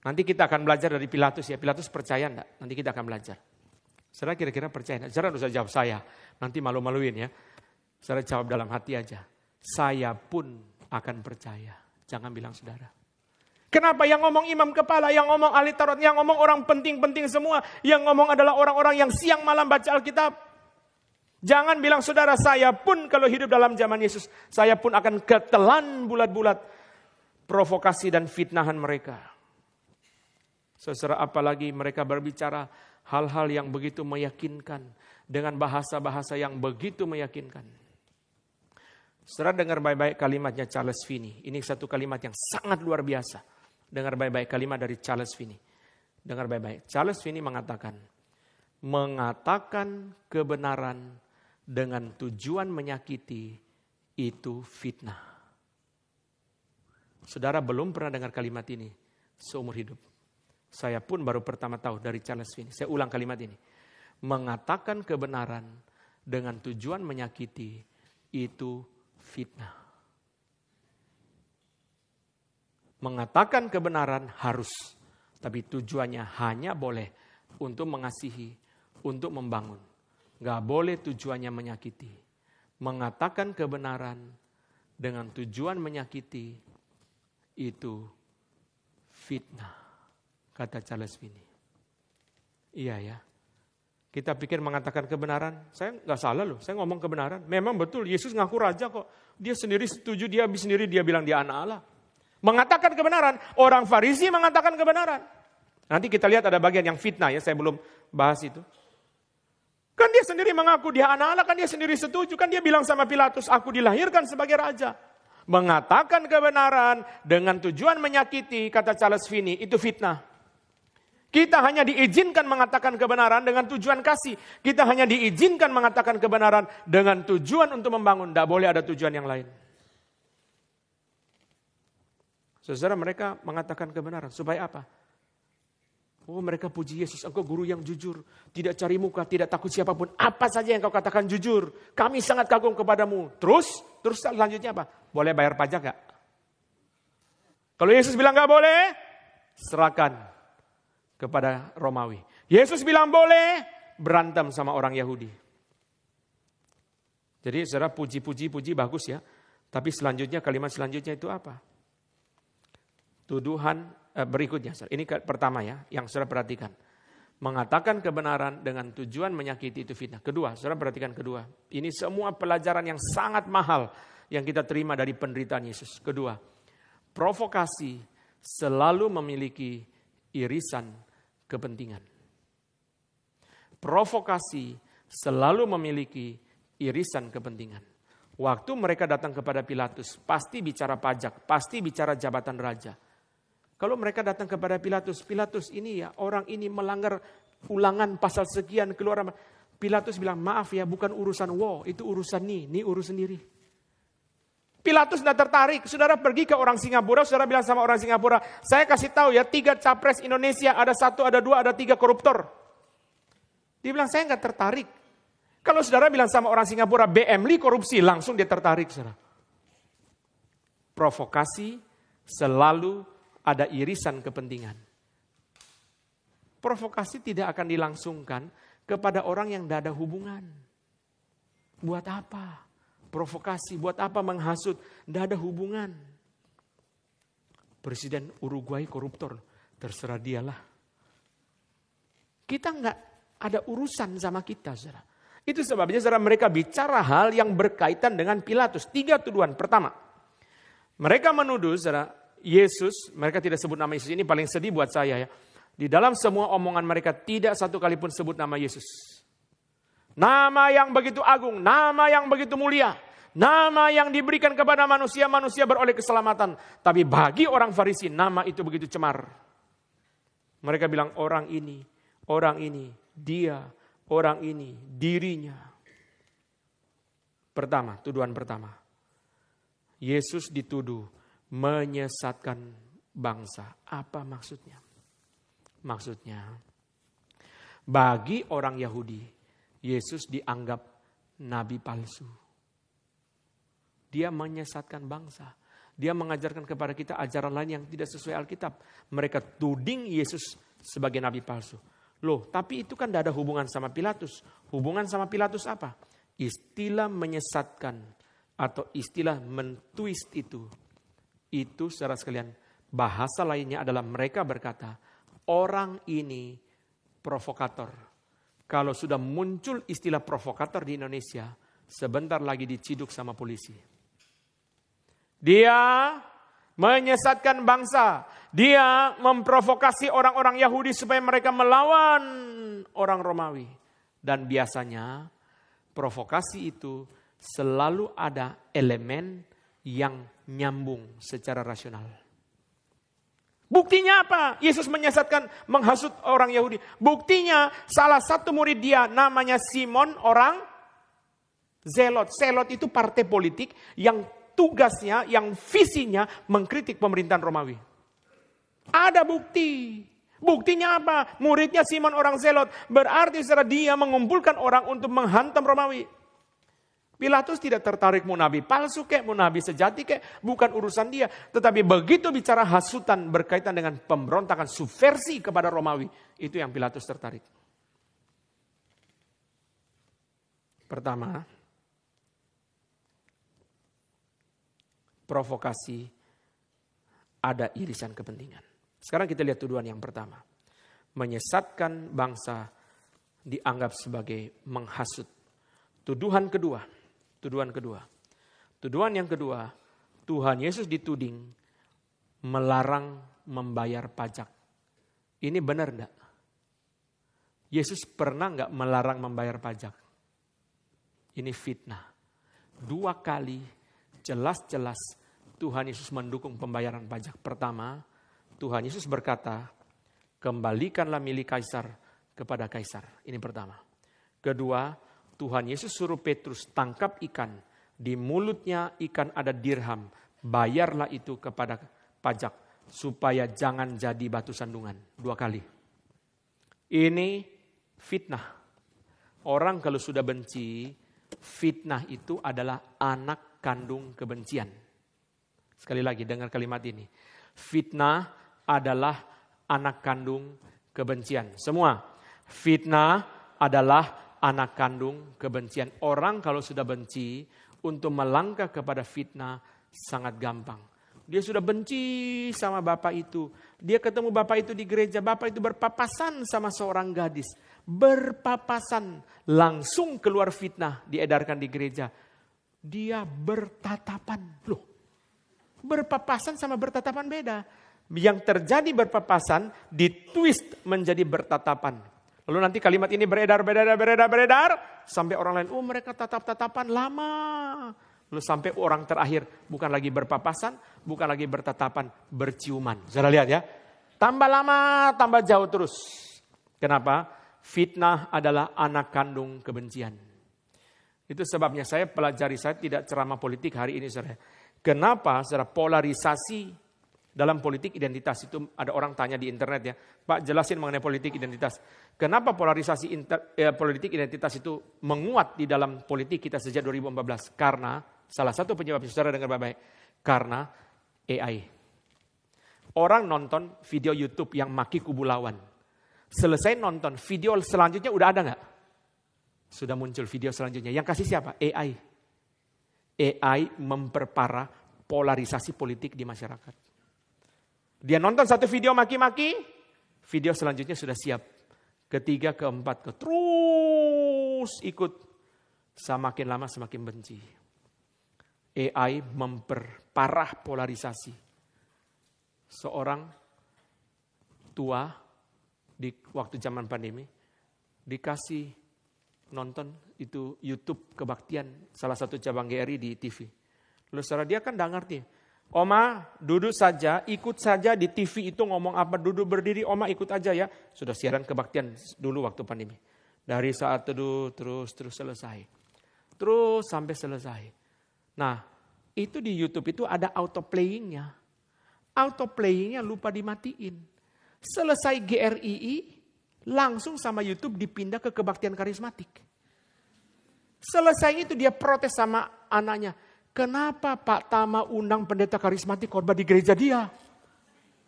Nanti kita akan belajar dari Pilatus ya. Pilatus percaya enggak? Nanti kita akan belajar. Saudara kira-kira percaya enggak? Saudara usah jawab saya. Nanti malu-maluin ya. Saudara jawab dalam hati aja. Saya pun akan percaya. Jangan bilang saudara. Kenapa? Yang ngomong imam kepala, yang ngomong ahli Taurat, yang ngomong orang penting-penting semua. Yang ngomong adalah orang-orang yang siang malam baca Alkitab. Jangan bilang saudara, saya pun kalau hidup dalam zaman Yesus, saya pun akan ketelan bulat-bulat provokasi dan fitnahan mereka. Saudara, apalagi mereka berbicara hal-hal yang begitu meyakinkan, dengan bahasa-bahasa yang begitu meyakinkan. Saudara dengar baik-baik kalimatnya Charles Finney. Ini satu kalimat yang sangat luar biasa. Dengar baik-baik kalimat dari Charles Finney. Dengar baik-baik. Charles Finney mengatakan kebenaran dengan tujuan menyakiti itu fitnah. Saudara belum pernah dengar kalimat ini seumur hidup. Saya pun baru pertama tahu dari Charles Finney. Saya ulang kalimat ini. Mengatakan kebenaran dengan tujuan menyakiti itu fitnah. Mengatakan kebenaran harus, Tapi tujuannya hanya boleh untuk mengasihi, untuk membangun. Gak boleh tujuannya menyakiti. Mengatakan kebenaran dengan tujuan menyakiti, itu fitnah, kata Charles Finney. Iya ya. Kita pikir mengatakan kebenaran, saya gak salah loh, saya ngomong kebenaran. Memang betul, Yesus ngaku raja kok. Dia sendiri setuju, dia sendiri dia bilang dia anak Allah. Mengatakan kebenaran, orang Farisi mengatakan kebenaran. Nanti kita lihat ada bagian yang fitnah ya, saya belum bahas itu. Kan dia sendiri mengaku dia anak Allah, kan dia sendiri setuju. Kan dia bilang sama Pilatus, aku dilahirkan sebagai raja. Mengatakan kebenaran dengan tujuan menyakiti, kata Charles Finney, itu fitnah. Kita hanya diizinkan mengatakan kebenaran dengan tujuan kasih. Kita hanya diizinkan mengatakan kebenaran dengan tujuan untuk membangun. Tidak boleh ada tujuan yang lain. Saudara, mereka mengatakan kebenaran. Supaya apa? Oh, mereka puji Yesus, engkau guru yang jujur. Tidak cari muka, tidak takut siapapun. Apa saja yang kau katakan jujur. Kami sangat kagum kepadamu. Terus selanjutnya apa? Boleh bayar pajak gak? Kalau Yesus bilang gak boleh, serahkan kepada Romawi. Yesus bilang boleh, berantem sama orang Yahudi. Jadi saudara, puji bagus ya. Tapi selanjutnya, kalimat selanjutnya itu apa? Tuduhan berikutnya. Ini pertama ya, yang saudara perhatikan. Mengatakan kebenaran dengan tujuan menyakiti itu fitnah. Kedua, saudara perhatikan kedua. Ini semua pelajaran yang sangat mahal yang kita terima dari penderitaan Yesus. Kedua, provokasi selalu memiliki irisan kepentingan. Provokasi selalu memiliki irisan kepentingan. Waktu mereka datang kepada Pilatus, pasti bicara pajak, pasti bicara jabatan raja. Kalau mereka datang kepada Pilatus, Pilatus ini ya, orang ini melanggar ulangan pasal sekian keluar. Pilatus bilang, maaf ya, bukan urusan itu urusan ini urus sendiri. Pilatus tidak tertarik. Saudara pergi ke orang Singapura, saudara bilang sama orang Singapura, saya kasih tahu ya, 3 capres Indonesia, ada 1, ada 2, ada 3 koruptor. Dia bilang, saya nggak tertarik. Kalau saudara bilang sama orang Singapura, BMli korupsi, langsung dia tertarik. Saudara. Provokasi selalu ada irisan kepentingan. Provokasi tidak akan dilangsungkan kepada orang yang tidak ada hubungan. Buat apa? Provokasi, buat apa menghasut? Tidak ada hubungan. Presiden Uruguay koruptor, terserah dialah. Kita nggak ada urusan sama kita, saudara. Itu sebabnya saudara, mereka bicara hal yang berkaitan dengan Pilatus. 3 tuduhan. Pertama, mereka menuduh saudara, Yesus, mereka tidak sebut nama Yesus, ini paling sedih buat saya ya. Di dalam semua omongan mereka tidak satu kali pun sebut nama Yesus. Nama yang begitu agung, nama yang begitu mulia, nama yang diberikan kepada manusia, manusia beroleh keselamatan. Tapi bagi orang Farisi, nama itu begitu cemar. Mereka bilang orang ini, dia, orang ini, dirinya. Pertama, tuduhan pertama. Yesus dituduh menyesatkan bangsa. Apa maksudnya? Maksudnya, bagi orang Yahudi, Yesus dianggap nabi palsu. Dia menyesatkan bangsa. Dia mengajarkan kepada kita ajaran lain yang tidak sesuai Alkitab. Mereka tuding Yesus sebagai nabi palsu. Loh, tapi itu kan tidak ada hubungan sama Pilatus. Hubungan sama Pilatus apa? Istilah menyesatkan atau istilah mentwist itu saudara sekalian, bahasa lainnya adalah mereka berkata, orang ini provokator. Kalau sudah muncul istilah provokator di Indonesia, sebentar lagi diciduk sama polisi. Dia menyesatkan bangsa. Dia memprovokasi orang-orang Yahudi supaya mereka melawan orang Romawi. Dan biasanya provokasi itu selalu ada elemen yang nyambung secara rasional. Buktinya apa? Yesus menyesatkan, menghasut orang Yahudi. Buktinya salah satu murid dia namanya Simon, orang Zelot. Zelot itu partai politik yang tugasnya, yang visinya mengkritik pemerintahan Romawi. Ada bukti. Buktinya apa? Muridnya Simon orang Zelot. Berarti secara dia mengumpulkan orang untuk menghantam Romawi. Pilatus tidak tertarik mau nabi palsu kek, mau nabi sejati kek, bukan urusan dia. Tetapi begitu bicara hasutan berkaitan dengan pemberontakan subversi kepada Romawi, itu yang Pilatus tertarik. Pertama, provokasi, ada irisan kepentingan. Sekarang kita lihat tuduhan yang pertama. Menyesatkan bangsa dianggap sebagai menghasut. Tuduhan yang kedua, Tuhan Yesus dituding melarang membayar pajak. Ini benar enggak? Yesus pernah enggak melarang membayar pajak? Ini fitnah. 2 kali jelas-jelas Tuhan Yesus mendukung pembayaran pajak. Pertama, Tuhan Yesus berkata, kembalikanlah milik Kaisar kepada Kaisar. Ini pertama. Kedua, Tuhan Yesus suruh Petrus tangkap ikan. Di mulutnya ikan ada dirham. Bayarlah itu kepada pajak. Supaya jangan jadi batu sandungan. 2 kali. Ini fitnah. Orang kalau sudah benci, fitnah itu adalah anak kandung kebencian. Sekali lagi dengar kalimat ini. Fitnah adalah anak kandung kebencian. Semua. Fitnah adalah anak kandung kebencian. Orang kalau sudah benci, untuk melangkah kepada fitnah sangat gampang. Dia sudah benci sama bapak itu. Dia ketemu bapak itu di gereja. Bapak itu berpapasan sama seorang gadis. Berpapasan. Langsung keluar fitnah diedarkan di gereja. Dia bertatapan. Loh, berpapasan sama bertatapan beda. Yang terjadi berpapasan ditwist menjadi bertatapan. Lalu nanti kalimat ini beredar. Sampai orang lain, oh mereka tatap-tatapan lama. Lalu sampai orang terakhir, bukan lagi berpapasan, bukan lagi bertatapan, berciuman. Saudara lihat ya. Tambah lama, tambah jauh terus. Kenapa? Fitnah adalah anak kandung kebencian. Itu sebabnya saya pelajari, saya tidak ceramah politik hari ini, saudara. Kenapa, saudara, polarisasi dalam politik identitas itu ada orang tanya di internet ya, Pak jelasin mengenai politik identitas. Kenapa polarisasi politik identitas itu menguat di dalam politik kita sejak 2014? Karena salah satu penyebab, saudara dengar baik-baik, karena AI. Orang nonton video YouTube yang maki kubu lawan. Selesai nonton video selanjutnya udah ada nggak? Sudah muncul video selanjutnya. Yang kasih siapa? AI. AI memperparah polarisasi politik di masyarakat. Dia nonton satu video maki-maki, video selanjutnya sudah siap. Ketiga, keempat, terus ikut. Semakin lama semakin benci. AI memperparah polarisasi. Seorang tua di waktu zaman pandemi dikasih nonton itu YouTube kebaktian salah satu cabang GRI di TV. Lalu saudara dia kan nggak ngerti. Oma duduk saja, ikut saja di TV itu ngomong apa, duduk berdiri, Oma ikut aja ya. Sudah siaran kebaktian dulu waktu pandemi. Dari saat teduh terus selesai. Terus sampai selesai. Nah itu di YouTube itu ada autoplayingnya. Autoplayingnya lupa dimatiin. Selesai GRII, langsung sama YouTube dipindah ke kebaktian karismatik. Selesai itu dia protes sama anaknya. Kenapa Pak Tama undang pendeta karismatik khotbah di gereja dia?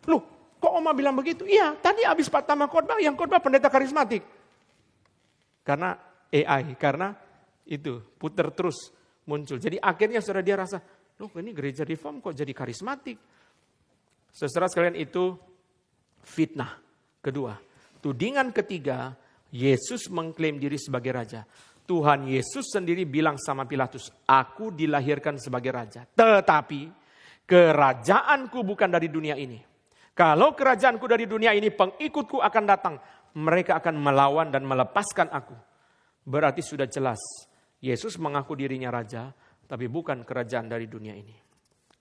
Loh, kok Oma bilang begitu? Iya, tadi habis Pak Tama khotbah, yang khotbah pendeta karismatik. Karena AI, karena itu putar terus muncul. Jadi akhirnya saudara dia rasa, loh ini gereja reform kok jadi karismatik. Saudara sekalian itu fitnah. Kedua, tudingan ketiga, Yesus mengklaim diri sebagai raja. Tuhan Yesus sendiri bilang sama Pilatus, aku dilahirkan sebagai raja. Tetapi kerajaanku bukan dari dunia ini. Kalau kerajaanku dari dunia ini, pengikutku akan datang. Mereka akan melawan dan melepaskan aku. Berarti sudah jelas, Yesus mengaku dirinya raja, tapi bukan kerajaan dari dunia ini.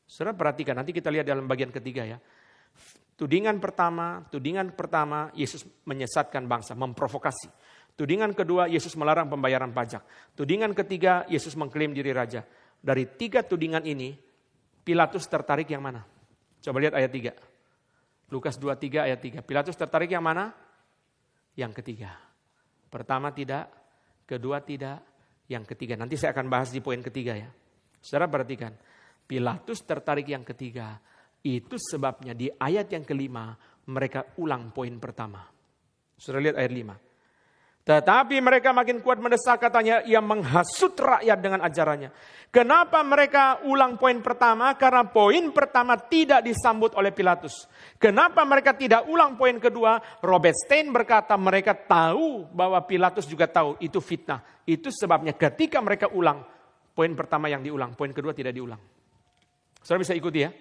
Saudara perhatikan, nanti kita lihat dalam bagian ketiga ya. Tudingan pertama, Yesus menyesatkan bangsa, memprovokasi. Tudingan kedua, Yesus melarang pembayaran pajak. Tudingan ketiga, Yesus mengklaim diri raja. Dari 3 tudingan ini, Pilatus tertarik yang mana? Coba lihat ayat 3. Lukas 23 ayat 3. Pilatus tertarik yang mana? Yang ketiga. Pertama tidak, kedua tidak, yang ketiga. Nanti saya akan bahas di poin ketiga ya. Saudara perhatikan, Pilatus tertarik yang ketiga. Itu sebabnya di ayat yang kelima mereka ulang poin pertama. Saudara lihat ayat 5. Tetapi mereka makin kuat mendesak, katanya ia menghasut rakyat dengan ajarannya. Kenapa mereka ulang poin pertama? Karena poin pertama tidak disambut oleh Pilatus. Kenapa mereka tidak ulang poin kedua? Robert Stein berkata mereka tahu bahwa Pilatus juga tahu itu fitnah. Itu sebabnya ketika mereka ulang, poin pertama yang diulang, poin kedua tidak diulang. Saudara bisa ikuti ya.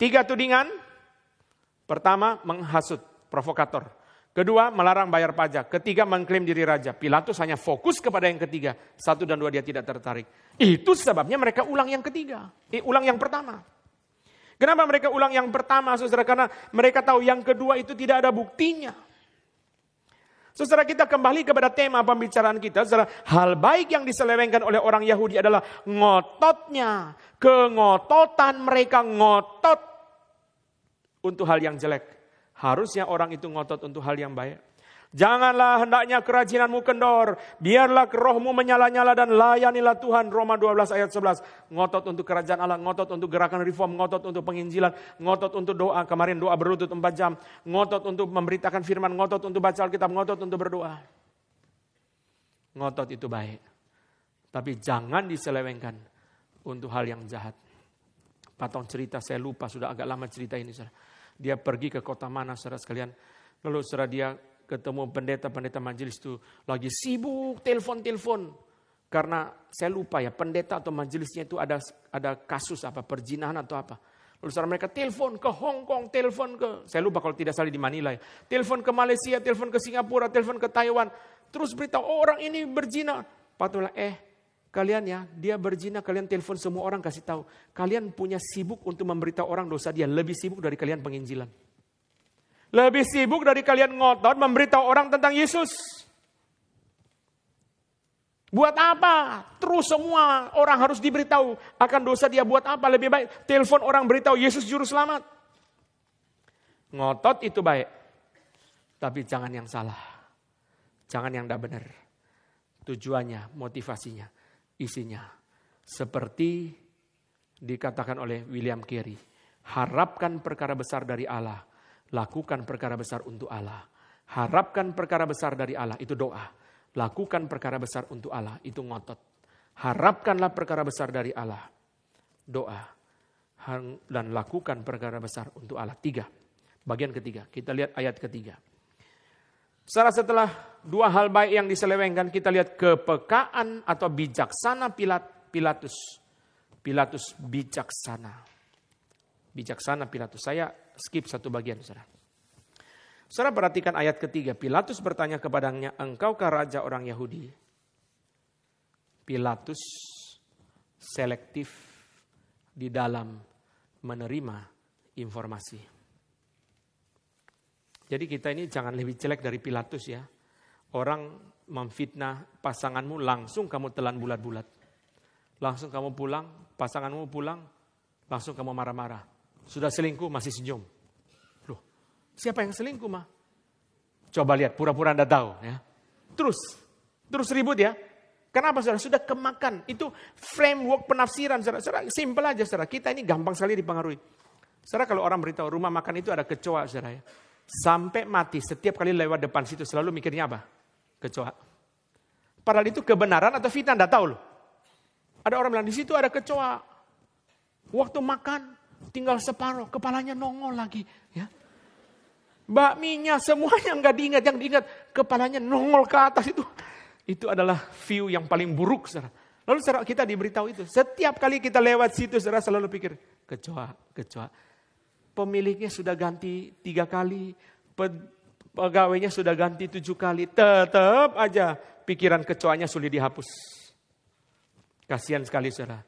3 tudingan. Pertama, menghasut, provokator. Kedua, melarang bayar pajak. Ketiga, mengklaim diri raja. Pilatus hanya fokus kepada yang ketiga. 1 dan 2 dia tidak tertarik. Itu sebabnya mereka ulang yang ketiga. Ulang yang pertama. Kenapa mereka ulang yang pertama, saudara? Karena mereka tahu yang kedua itu tidak ada buktinya. Saudara, kita kembali kepada tema pembicaraan kita. Saudara, hal baik yang diselewengkan oleh orang Yahudi adalah ngototnya. Kengototan mereka ngotot untuk hal yang jelek. Harusnya orang itu ngotot untuk hal yang baik. Janganlah hendaknya kerajinanmu kendor. Biarlah rohmu menyala-nyala dan layanilah Tuhan. Roma 12 ayat 11. Ngotot untuk kerajaan Allah. Ngotot untuk gerakan reform. Ngotot untuk penginjilan. Ngotot untuk doa. Kemarin doa berlutut 4 jam. Ngotot untuk memberitakan firman. Ngotot untuk baca Alkitab. Ngotot untuk berdoa. Ngotot itu baik. Tapi jangan diselewengkan untuk hal yang jahat. Patong cerita, saya lupa. Sudah agak lama cerita ini. Saudara. Dia pergi ke kota mana, saudara sekalian. Lalu saudara dia ketemu pendeta-pendeta majelis itu lagi sibuk telepon-telepon. Karena saya lupa ya, pendeta atau majelisnya itu ada kasus apa, perzinahan atau apa. Lalu saudara mereka telepon ke Hong Kong, telepon ke, saya lupa kalau tidak salah di Manila ya. Telepon ke Malaysia, telepon ke Singapura, telepon ke Taiwan. Terus beritahu, orang ini berzina. Patutlah, kalian ya, dia berzina, kalian telepon semua orang kasih tahu. Kalian punya sibuk untuk memberitahu orang dosa dia. Lebih sibuk dari kalian penginjilan. Lebih sibuk dari kalian ngotot memberitahu orang tentang Yesus. Buat apa? Terus semua orang harus diberitahu akan dosa dia. Buat apa? Lebih baik telepon orang beritahu Yesus juru selamat. Ngotot itu baik. Tapi jangan yang salah. Jangan yang tidak benar. Tujuannya, motivasinya. Isinya seperti dikatakan oleh William Carey, harapkan perkara besar dari Allah, lakukan perkara besar untuk Allah. Harapkan perkara besar dari Allah, itu doa. Lakukan perkara besar untuk Allah, itu ngotot. Harapkanlah perkara besar dari Allah, doa. Dan lakukan perkara besar untuk Allah. 3, bagian ketiga, kita lihat ayat ketiga. Setelah 2 hal baik yang diselewengkan, kita lihat kepekaan atau bijaksana Pilatus. Pilatus bijaksana. Bijaksana Pilatus. Saya skip 1 bagian, saudara. Saudara perhatikan ayat ketiga. Pilatus bertanya kepadanya, engkaukah raja orang Yahudi? Pilatus selektif di dalam menerima informasi. Jadi kita ini jangan lebih jelek dari Pilatus ya. Orang memfitnah pasanganmu, langsung kamu telan bulat-bulat. Langsung kamu pulang, pasanganmu pulang, langsung kamu marah-marah. Sudah selingkuh masih senyum. Loh, siapa yang selingkuh mah? Coba lihat, pura-pura Anda tahu ya. Terus ribut ya. Kenapa saudara? Sudah kemakan. Itu framework penafsiran saudara. Simple aja saudara. Kita ini gampang sekali dipengaruhi. Saudara kalau orang beritahu rumah makan itu ada kecoa saudara ya. Sampai mati setiap kali lewat depan situ selalu mikirnya apa? Kecoa. Padahal itu kebenaran atau fitnah, enggak tahu loh. Ada orang bilang di situ ada kecoa. Waktu makan tinggal separuh, kepalanya nongol lagi, ya. Bakminya semuanya enggak diingat, yang diingat kepalanya nongol ke atas itu. Itu adalah view yang paling buruk, saudara. Lalu saudara kita diberitahu itu. Setiap kali kita lewat situ saudara selalu pikir kecoa. Pemiliknya sudah ganti 3 kali, pegawainya sudah ganti 7 kali, tetap aja pikiran kecoanya sulit dihapus. Kasihan sekali saudara.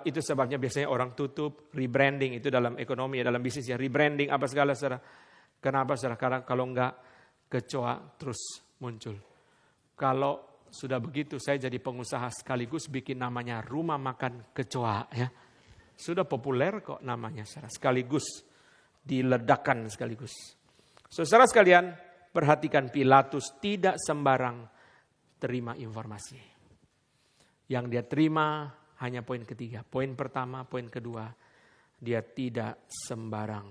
Itu sebabnya biasanya orang tutup, rebranding itu dalam ekonomi, dalam bisnis ya, rebranding apa segala saudara. Kenapa saudara? Karena kalau enggak kecoa terus muncul. Kalau sudah begitu saya jadi pengusaha sekaligus bikin namanya rumah makan kecoa ya. Sudah populer kok namanya saudara, sekaligus diledakkan sekaligus. Saudara sekalian, perhatikan Pilatus tidak sembarang terima informasi. Yang dia terima hanya poin ketiga. Poin pertama, poin kedua, dia tidak sembarang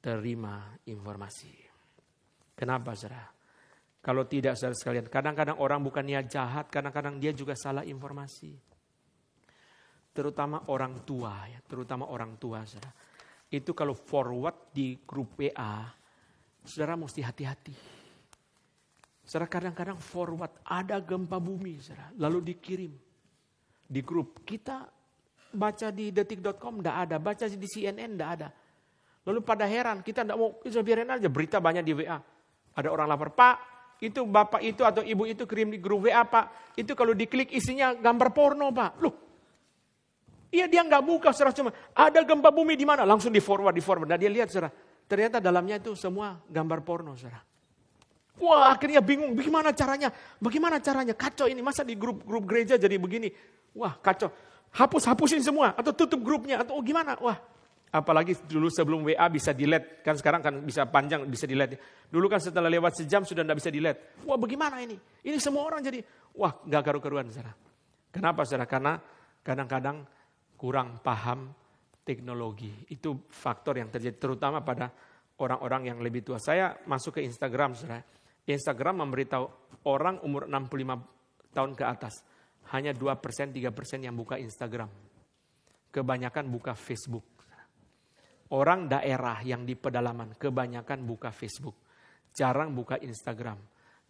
terima informasi. Kenapa, saudara? Kalau tidak, saudara sekalian, kadang-kadang orang bukan niat jahat, kadang-kadang dia juga salah informasi. Terutama orang tua, ya, terutama orang tua, saudara. Itu kalau forward di grup WA, saudara mesti hati-hati. Saudara, kadang-kadang forward ada gempa bumi, saudara, lalu dikirim di grup. Kita baca di detik.com enggak ada, baca di CNN enggak ada. Lalu pada heran, kita enggak mau, biarin aja, berita banyak di WA. Ada orang lapor, Pak, itu bapak itu atau ibu itu kirim di grup WA, Pak. Itu kalau diklik isinya gambar porno, Pak. Loh, iya dia nggak buka, saudara, cuma ada gempa bumi di mana, langsung di forward. Nah dia lihat, saudara, ternyata dalamnya itu semua gambar porno, saudara. Wah, akhirnya bingung, bagaimana caranya, kacau ini, masa di grup gereja jadi begini. Wah, kacau, hapusin semua, atau tutup grupnya, atau gimana, wah. Apalagi dulu sebelum WA bisa delete, kan sekarang kan bisa panjang, bisa delete. Dulu kan setelah lewat sejam sudah tidak bisa delete. Wah, bagaimana ini? Ini semua orang jadi, wah, gak karu-karuan, saudara. Kenapa, saudara? Karena kadang-kadang kurang paham teknologi. Itu faktor yang terjadi, terutama pada orang-orang yang lebih tua. Saya masuk ke Instagram, saudara. Instagram memberitahu orang umur 65 tahun ke atas. Hanya 2%, 3% yang buka Instagram. Kebanyakan buka Facebook. Orang daerah yang di pedalaman kebanyakan buka Facebook. Jarang buka Instagram.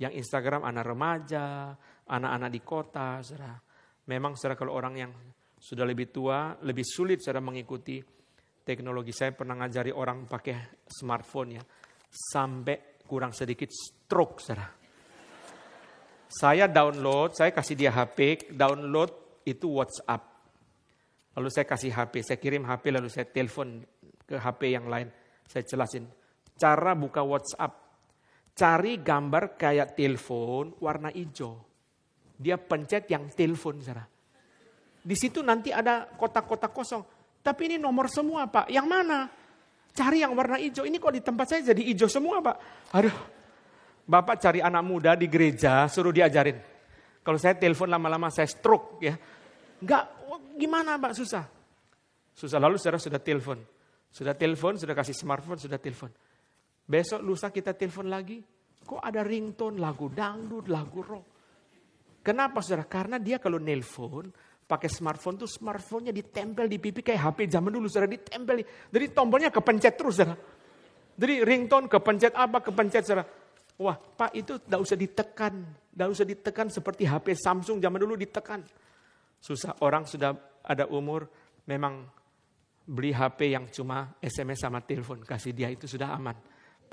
Yang Instagram anak remaja, anak-anak di kota, saudara. Memang, saudara, kalau orang yang sudah lebih tua, lebih sulit, saudara, mengikuti teknologi. Saya pernah ngajari orang pakai smartphone, ya, sampai kurang sedikit stroke, saudara. Saya download, saya kasih dia HP, download itu WhatsApp. Lalu saya kasih HP, saya kirim HP, lalu saya telepon ke HP yang lain. Saya jelasin cara buka WhatsApp. Cari gambar kayak telepon warna hijau. Dia pencet yang telepon, saudara. Di situ nanti ada kotak-kotak kosong. Tapi ini nomor semua, Pak. Yang mana? Cari yang warna hijau. Ini kok di tempat saya jadi hijau semua, Pak. Aduh. Bapak cari anak muda di gereja, suruh diajarin. Kalau saya telepon lama-lama saya stroke, ya. Enggak, gimana, Pak? Susah. Lalu saudara sudah telepon. Sudah kasih smartphone, sudah telepon. Besok lusa kita telepon lagi. Kok ada ringtone, lagu dangdut, lagu rock. Kenapa, saudara? Karena dia kalau nelpon, pakai smartphone tuh smartphone-nya ditempel di pipi kayak HP zaman dulu, saudara, ditempel. Jadi tombolnya kepencet terus, saudara. Jadi ringtone kepencet saudara. Wah, Pak, itu enggak usah ditekan seperti HP Samsung zaman dulu ditekan. Susah, orang sudah ada umur memang beli HP yang cuma SMS sama telepon, kasih dia itu sudah aman.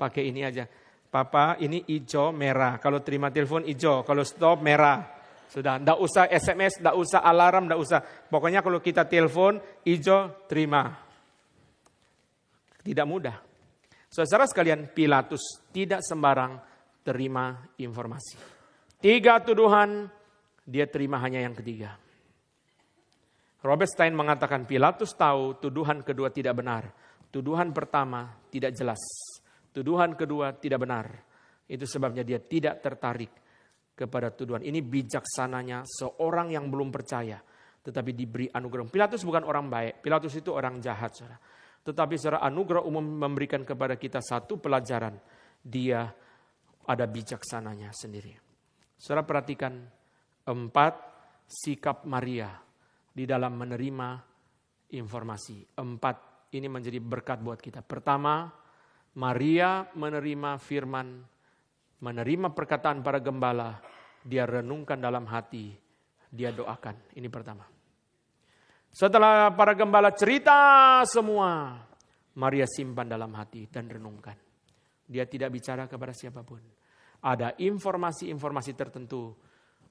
Pakai ini aja. Papa, ini hijau merah. Kalau terima telepon hijau, kalau stop merah. Sudah, enggak usah SMS, enggak usah alarm, enggak usah. Pokoknya kalau kita telepon hijau, terima. Tidak mudah. Saudara sekalian, Pilatus tidak sembarang terima informasi. 3 tuduhan, dia terima hanya yang ketiga. Robert Stein mengatakan Pilatus tahu tuduhan kedua tidak benar. Tuduhan pertama tidak jelas. Tuduhan kedua tidak benar. Itu sebabnya dia tidak tertarik kepada tuduhan. Ini bijaksananya seorang yang belum percaya, tetapi diberi anugerah. Pilatus bukan orang baik. Pilatus itu orang jahat, saudara. Tetapi secara anugerah umum memberikan kepada kita satu pelajaran. Dia ada bijaksananya sendiri. Saudara perhatikan 4 sikap Maria di dalam menerima informasi. 4 ini menjadi berkat buat kita. Pertama, Maria menerima firman, menerima perkataan para gembala, dia renungkan dalam hati, dia doakan. Ini pertama. Setelah para gembala cerita semua, Maria simpan dalam hati dan renungkan. Dia tidak bicara kepada siapapun. Ada informasi-informasi tertentu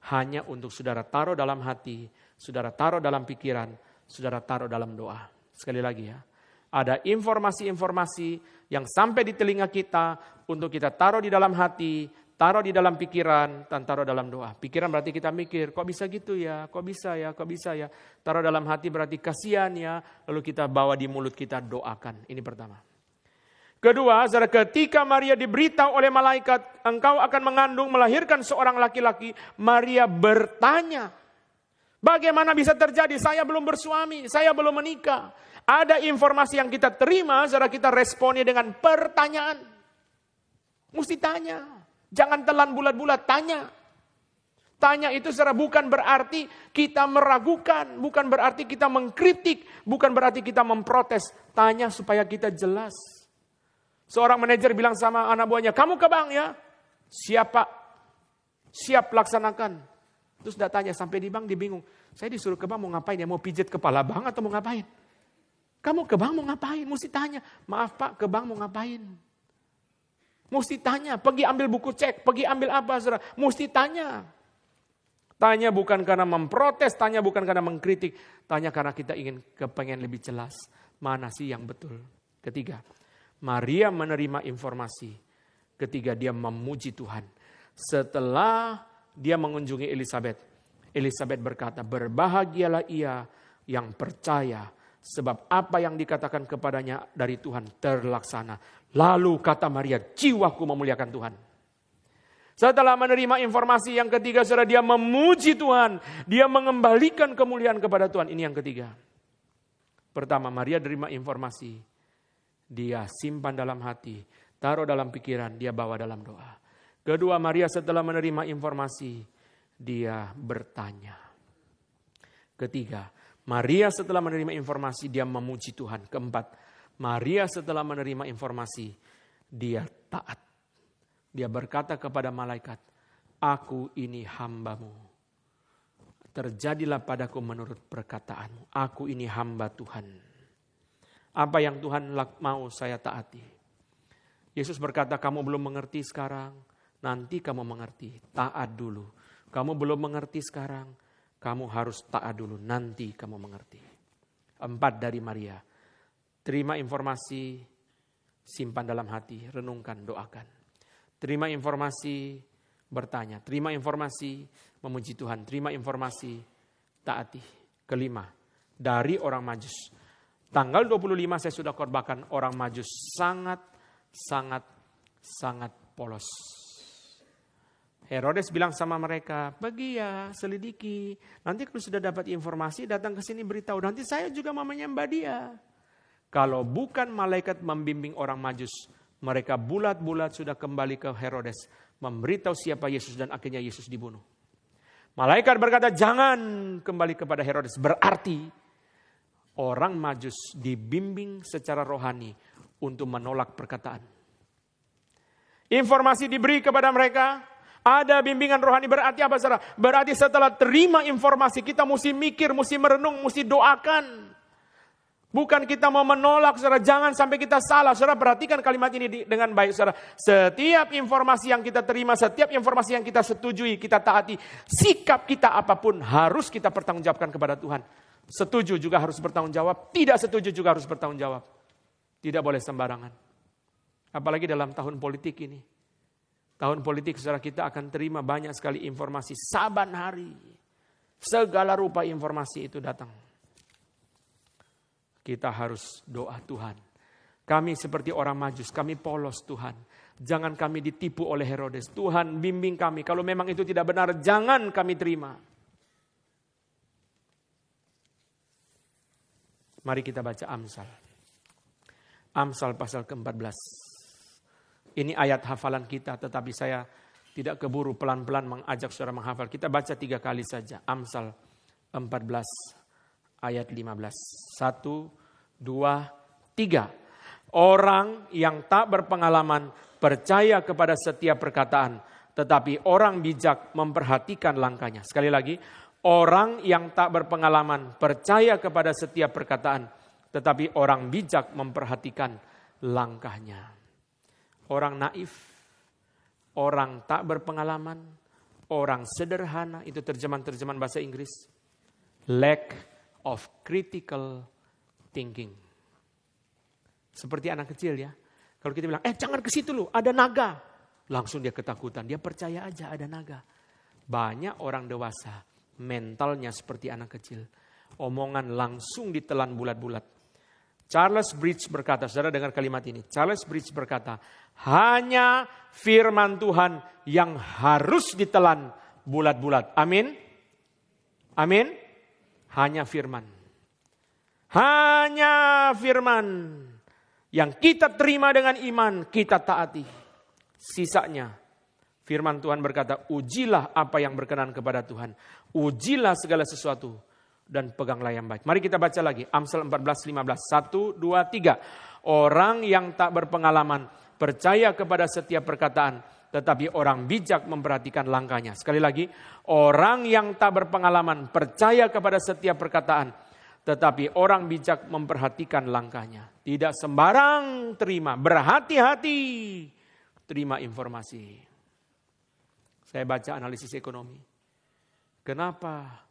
hanya untuk saudara taruh dalam hati, saudara taruh dalam pikiran, saudara taruh dalam doa. Sekali lagi, ya. Ada informasi-informasi yang sampai di telinga kita untuk kita taruh di dalam hati, taruh di dalam pikiran, dan taruh dalam doa. Pikiran berarti kita mikir, kok bisa gitu ya, kok bisa ya. Taruh dalam hati berarti kasihan ya, lalu kita bawa di mulut kita, doakan. Ini pertama. Kedua, saudara, ketika Maria diberitahu oleh malaikat, engkau akan mengandung, melahirkan seorang laki-laki, Maria bertanya, Bagaimana bisa terjadi? Saya belum bersuami, saya belum menikah. Ada informasi yang kita terima, saudara, kita responnya dengan pertanyaan. Mesti tanya. Jangan telan bulat-bulat, tanya. Tanya itu saudara bukan berarti kita meragukan, bukan berarti kita mengkritik, bukan berarti kita memprotes. Tanya supaya kita jelas. Seorang manajer bilang sama anak buahnya, kamu ke bank ya? Siap Pak, siap laksanakan. Terus dia tanya sampai di bank dia bingung. Saya disuruh ke bank mau ngapain ya? Mau pijit kepala bank atau mau ngapain? Kamu ke bank mau ngapain? Mesti tanya. Maaf Pak, ke bank mau ngapain? Mesti tanya. Pergi ambil buku cek, pergi ambil apa saudara? Mesti tanya. Tanya bukan karena memprotes, tanya bukan karena mengkritik. Tanya karena kita ingin kepengen lebih jelas. Mana sih yang betul? Ketiga, Maria menerima informasi ketika dia memuji Tuhan. Setelah dia mengunjungi Elizabeth, Elizabeth berkata, berbahagialah ia yang percaya sebab apa yang dikatakan kepadanya dari Tuhan terlaksana. Lalu kata Maria, jiwaku memuliakan Tuhan. Setelah menerima informasi yang ketiga, saudara, dia memuji Tuhan. Dia mengembalikan kemuliaan kepada Tuhan. Ini yang ketiga. Pertama, Maria menerima informasi. Dia simpan dalam hati, taruh dalam pikiran, dia bawa dalam doa. Kedua, Maria setelah menerima informasi, dia bertanya. Ketiga, Maria setelah menerima informasi, dia memuji Tuhan. Keempat, Maria setelah menerima informasi, dia taat. Dia berkata kepada malaikat, aku ini hambamu. Terjadilah padaku menurut perkataanmu. Aku ini hamba Tuhan. Apa yang Tuhan mau saya taati. Yesus berkata, kamu belum mengerti sekarang, nanti kamu mengerti. Taat dulu. Kamu belum mengerti sekarang, kamu harus taat dulu, nanti kamu mengerti. 4 dari Maria. Terima informasi, simpan dalam hati, renungkan, doakan. Terima informasi, bertanya. Terima informasi, memuji Tuhan. Terima informasi, taati. Kelima, dari orang Majus. Tanggal 25 saya sudah khotbahkan, orang Majus sangat polos. Herodes bilang sama mereka, pergi ya, selidiki. Nanti kalau sudah dapat informasi, datang ke sini beritahu. Nanti saya juga mau menyembah dia. Kalau bukan malaikat membimbing orang Majus, mereka bulat-bulat sudah kembali ke Herodes, memberitahu siapa Yesus dan akhirnya Yesus dibunuh. Malaikat berkata, jangan kembali kepada Herodes. Berarti orang Majus dibimbing secara rohani untuk menolak perkataan. Informasi diberi kepada mereka, ada bimbingan rohani. Berarti apa saudara? Berarti setelah terima informasi kita mesti mikir, mesti merenung, mesti doakan. Bukan kita mau menolak saudara, jangan sampai kita salah. Saudara perhatikan kalimat ini dengan baik saudara. Setiap informasi yang kita terima, setiap informasi yang kita setujui, kita taati. Sikap kita apapun harus kita pertanggungjawabkan kepada Tuhan. Setuju juga harus bertanggung jawab, tidak setuju juga harus bertanggung jawab. Tidak boleh sembarangan. Apalagi dalam tahun politik ini. Tahun politik saudara, kita akan terima banyak sekali informasi saban hari. Segala rupa informasi itu datang. Kita harus doa Tuhan. Kami seperti orang Majus, kami polos Tuhan. Jangan kami ditipu oleh Herodes. Tuhan bimbing kami, kalau memang itu tidak benar jangan kami terima. Mari kita baca Amsal. Amsal pasal ke-14. Ini ayat hafalan kita, tetapi saya tidak keburu pelan-pelan mengajak saudara menghafal. Kita baca 3 kali saja. Amsal 14 ayat 15. 1, 2, 3. Orang yang tak berpengalaman percaya kepada setiap perkataan, tetapi orang bijak memperhatikan langkahnya. Sekali lagi. Orang yang tak berpengalaman percaya kepada setiap perkataan, tetapi orang bijak memperhatikan langkahnya. Orang naif, orang tak berpengalaman, orang sederhana, itu terjemahan bahasa Inggris. Lack of critical thinking. Seperti anak kecil ya. Kalau kita bilang, jangan ke situ loh, ada naga. Langsung dia ketakutan, dia percaya aja ada naga. Banyak orang dewasa mentalnya seperti anak kecil. Omongan langsung ditelan bulat-bulat. Charles Bridge berkata, saudara dengar kalimat ini. Charles Bridge berkata, hanya firman Tuhan yang harus ditelan bulat-bulat. Amin? Amin? Hanya firman. Hanya firman yang kita terima dengan iman, kita taati. Sisanya, firman Tuhan berkata, ujilah apa yang berkenan kepada Tuhan. Ujilah segala sesuatu dan peganglah yang baik. Mari kita baca lagi. Amsal 14:15. 1, 2, 3. Orang yang tak berpengalaman percaya kepada setiap perkataan, tetapi orang bijak memperhatikan langkahnya. Sekali lagi, orang yang tak berpengalaman percaya kepada setiap perkataan, tetapi orang bijak memperhatikan langkahnya. Tidak sembarang terima, berhati-hati terima informasi. Saya baca analisis ekonomi. Kenapa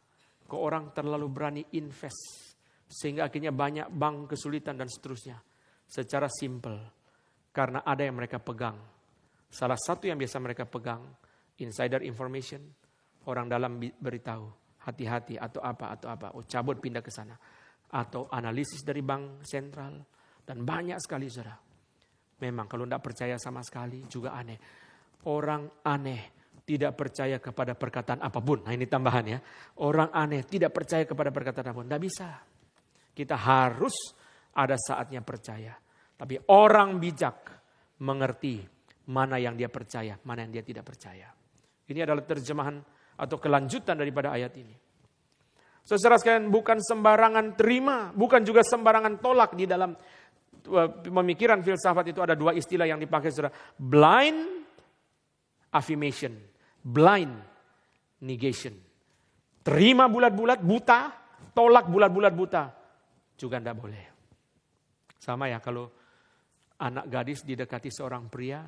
kok orang terlalu berani invest sehingga akhirnya banyak bank kesulitan dan seterusnya? Secara simple, karena ada yang mereka pegang. Salah satu yang biasa mereka pegang, insider information, orang dalam beritahu, hati-hati atau apa, oh cabut pindah ke sana. Atau analisis dari bank sentral, dan banyak sekali saudara. Memang kalau tidak percaya sama sekali juga aneh. Orang aneh tidak percaya kepada perkataan apapun. Nah ini tambahan ya. Orang aneh tidak percaya kepada perkataan apapun. Tidak bisa. Kita harus ada saatnya percaya. Tapi orang bijak mengerti mana yang dia percaya, mana yang dia tidak percaya. Ini adalah terjemahan atau kelanjutan daripada ayat ini. Saudara sekalian, bukan sembarangan terima, bukan juga sembarangan tolak. Di dalam pemikiran filsafat itu ada dua istilah yang dipakai saudara. Blind affirmation, blind negation. Terima bulat-bulat buta, tolak bulat-bulat buta. Juga tidak boleh. Sama ya kalau anak gadis didekati seorang pria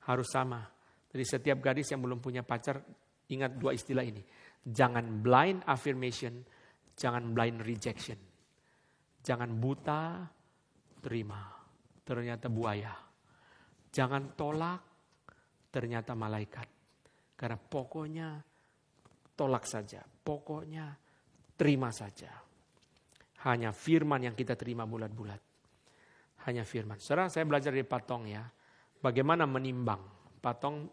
harus sama. Jadi setiap gadis yang belum punya pacar ingat dua istilah ini. Jangan blind affirmation, jangan blind rejection. Jangan buta terima, ternyata buaya. Jangan tolak, ternyata malaikat. Karena pokoknya tolak saja, pokoknya terima saja. Hanya firman yang kita terima bulat-bulat. Hanya firman. Saudara, saya belajar dari Patong ya. Bagaimana menimbang. Patong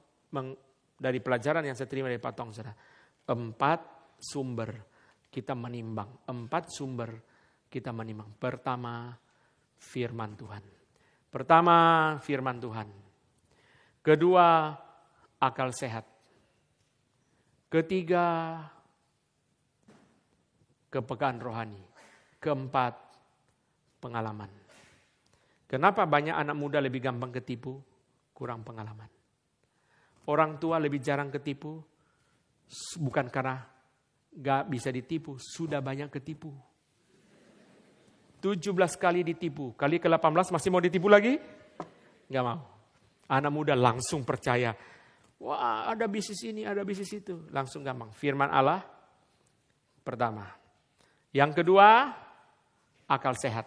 dari pelajaran yang saya terima dari Patong saudara. 4 sumber kita menimbang. 4 sumber kita menimbang. Pertama, firman Tuhan. Pertama, firman Tuhan. Kedua, akal sehat. Ketiga, kepekaan rohani. Keempat, pengalaman. Kenapa banyak anak muda lebih gampang ketipu? Kurang pengalaman. Orang tua lebih jarang ketipu, bukan karena gak bisa ditipu, sudah banyak ketipu. 17 kali ditipu, kali ke-18 masih mau ditipu lagi? Gak mau. Anak muda langsung percaya, wah ada bisnis ini, ada bisnis itu. Langsung gampang. Firman Allah, pertama. Yang kedua, akal sehat.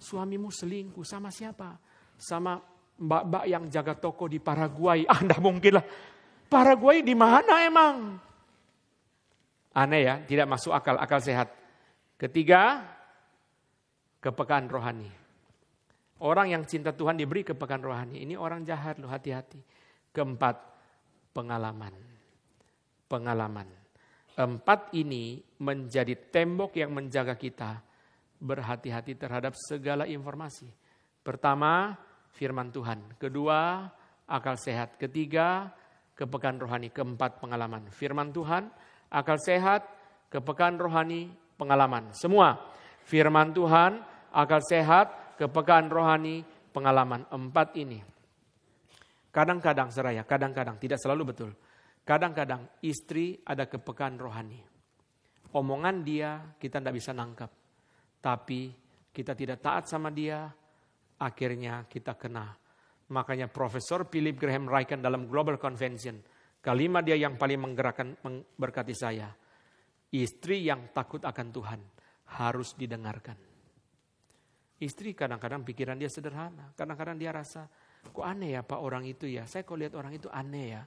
Suamimu selingkuh sama siapa? Sama mbak-mbak yang jaga toko di Paraguay. Enggak mungkin lah. Paraguay di mana emang? Aneh ya, tidak masuk akal, akal sehat. Ketiga, kepekaan rohani. Orang yang cinta Tuhan diberi kepekaan rohani. Ini orang jahat loh, hati-hati. Keempat, pengalaman. Pengalaman. 4 ini menjadi tembok yang menjaga kita berhati-hati terhadap segala informasi. Pertama, firman Tuhan. Kedua, akal sehat. Ketiga, kepekaan rohani. Keempat, pengalaman. Firman Tuhan, akal sehat, kepekaan rohani, pengalaman. Semua. Firman Tuhan, akal sehat, kepekaan rohani, pengalaman. 4 ini. Kadang-kadang, seraya, kadang-kadang, tidak selalu betul. Kadang-kadang istri ada kepekaan rohani. Omongan dia kita tidak bisa nangkap. Tapi kita tidak taat sama dia, akhirnya kita kena. Makanya Profesor Philip Graham Ryken dalam Global Convention, kalimat dia yang paling menggerakkan berkati saya. Istri yang takut akan Tuhan harus didengarkan. Istri kadang-kadang pikiran dia sederhana. Kadang-kadang dia rasa, kok aneh ya Pak orang itu ya. Saya kok lihat orang itu aneh ya.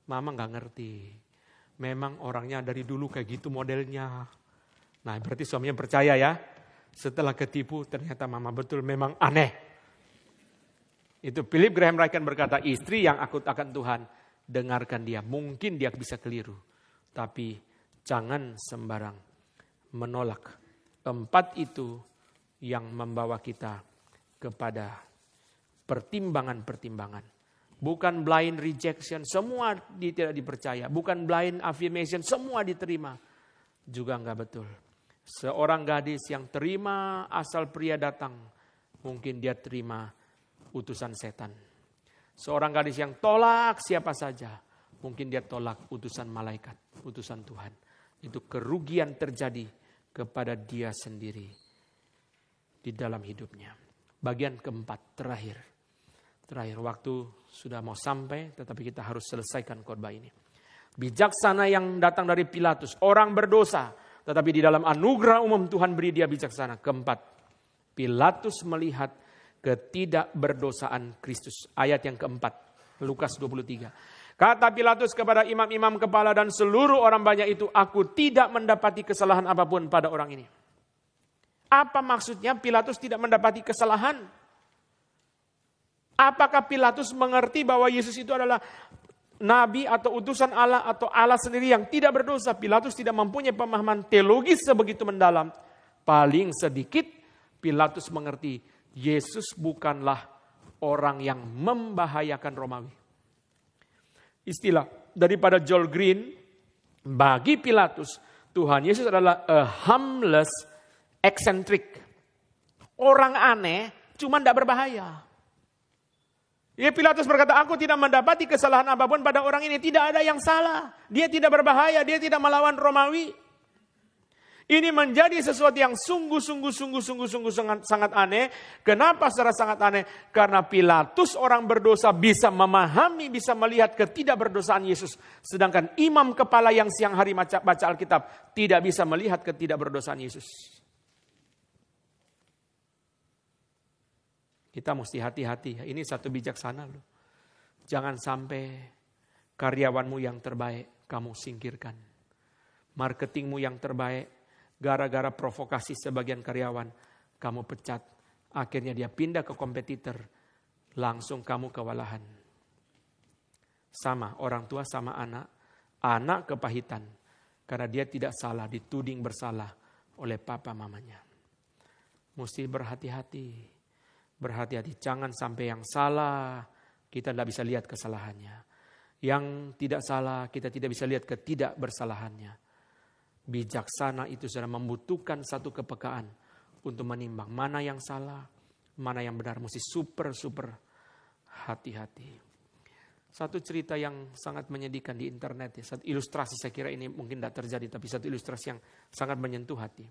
Mama gak ngerti. Memang orangnya dari dulu kayak gitu modelnya. Nah berarti suaminya percaya ya. Setelah ketipu ternyata mama betul memang aneh. Itu Philip Graham Ryken berkata, istri yang takut akan Tuhan, dengarkan dia. Mungkin dia bisa keliru. Tapi jangan sembarang menolak. 4 itu yang membawa kita kepada pertimbangan-pertimbangan. Bukan blind rejection, semua tidak dipercaya. Bukan blind affirmation, semua diterima. Juga enggak betul. Seorang gadis yang terima asal pria datang, mungkin dia terima utusan setan. Seorang gadis yang tolak siapa saja, mungkin dia tolak utusan malaikat, utusan Tuhan. Itu kerugian terjadi kepada dia sendiri di dalam hidupnya. Bagian keempat, terakhir waktu sudah mau sampai, tetapi kita harus selesaikan khotbah ini. Bijaksana yang datang dari Pilatus, orang berdosa, tetapi di dalam anugerah umum Tuhan beri dia bijaksana. Keempat, Pilatus melihat ketidakberdosaan Kristus. Ayat yang keempat, Lukas 23. Kata Pilatus kepada imam-imam kepala dan seluruh orang banyak itu, aku tidak mendapati kesalahan apapun pada orang ini. Apa maksudnya Pilatus tidak mendapati kesalahan? Apakah Pilatus mengerti bahwa Yesus itu adalah nabi atau utusan Allah atau Allah sendiri yang tidak berdosa? Pilatus tidak mempunyai pemahaman teologis sebegitu mendalam. Paling sedikit Pilatus mengerti Yesus bukanlah orang yang membahayakan Romawi. Istilah daripada Joel Green, bagi Pilatus Tuhan Yesus adalah a harmless eccentric. Orang aneh cuma tidak berbahaya. Ya, Pilatus berkata, aku tidak mendapati kesalahan apapun pada orang ini. Tidak ada yang salah. Dia tidak berbahaya. Dia tidak melawan Romawi. Ini menjadi sesuatu yang sungguh sangat aneh. Kenapa secara sangat aneh? Karena Pilatus orang berdosa bisa memahami, bisa melihat ketidakberdosaan Yesus. Sedangkan imam kepala yang siang hari baca Alkitab tidak bisa melihat ketidakberdosaan Yesus. Kita mesti hati-hati. Ini satu bijaksana loh. Jangan sampai karyawanmu yang terbaik kamu singkirkan. Marketingmu yang terbaik, gara-gara provokasi sebagian karyawan, kamu pecat. Akhirnya dia pindah ke kompetitor. Langsung kamu kewalahan. Sama orang tua sama anak. Anak kepahitan. Karena dia tidak salah, dituding bersalah oleh papa mamanya. Mesti berhati-hati. Berhati-hati, jangan sampai yang salah kita tidak bisa lihat kesalahannya. Yang tidak salah kita tidak bisa lihat ketidakbersalahannya. Bijaksana itu sudah membutuhkan satu kepekaan untuk menimbang mana yang salah, mana yang benar. Mesti super hati-hati. Satu cerita yang sangat menyedihkan di internet, ya. Satu ilustrasi, saya kira ini mungkin tidak terjadi, tapi satu ilustrasi yang sangat menyentuh hati.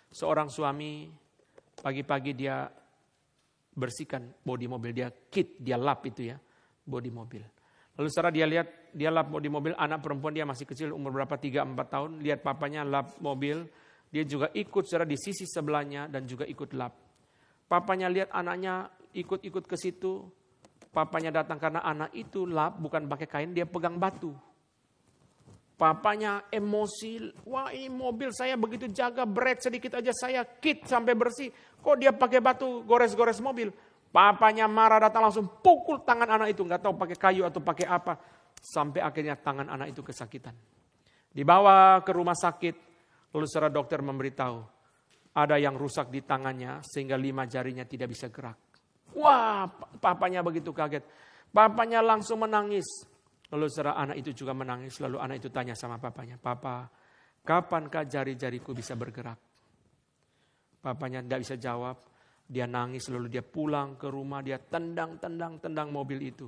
Seorang suami pagi-pagi dia bersihkan bodi mobil, dia lap itu ya, bodi mobil. Lalu setelah dia lihat, dia lap bodi mobil, anak perempuan dia masih kecil, umur berapa, 3-4 tahun, lihat papanya lap mobil, dia juga ikut secara di sisi sebelahnya dan juga ikut lap. Papanya lihat anaknya ikut-ikut ke situ, papanya datang karena anak itu lap, bukan pakai kain, dia pegang batu. Papanya emosi, wah ini mobil saya begitu jaga, berat sedikit aja saya kit sampai bersih. Kok dia pakai batu gores-gores mobil? Papanya marah, datang langsung pukul tangan anak itu. Gak tahu pakai kayu atau pakai apa. Sampai akhirnya tangan anak itu kesakitan. Dibawa ke rumah sakit, lalu secara dokter memberitahu. Ada yang rusak di tangannya sehingga 5 jarinya tidak bisa gerak. Wah, papanya begitu kaget. Papanya langsung menangis. Lalu setelah anak itu juga menangis, lalu anak itu tanya sama papanya, Papa, kapankah jari-jariku bisa bergerak? Papanya tidak bisa jawab, dia nangis, lalu dia pulang ke rumah, dia tendang mobil itu.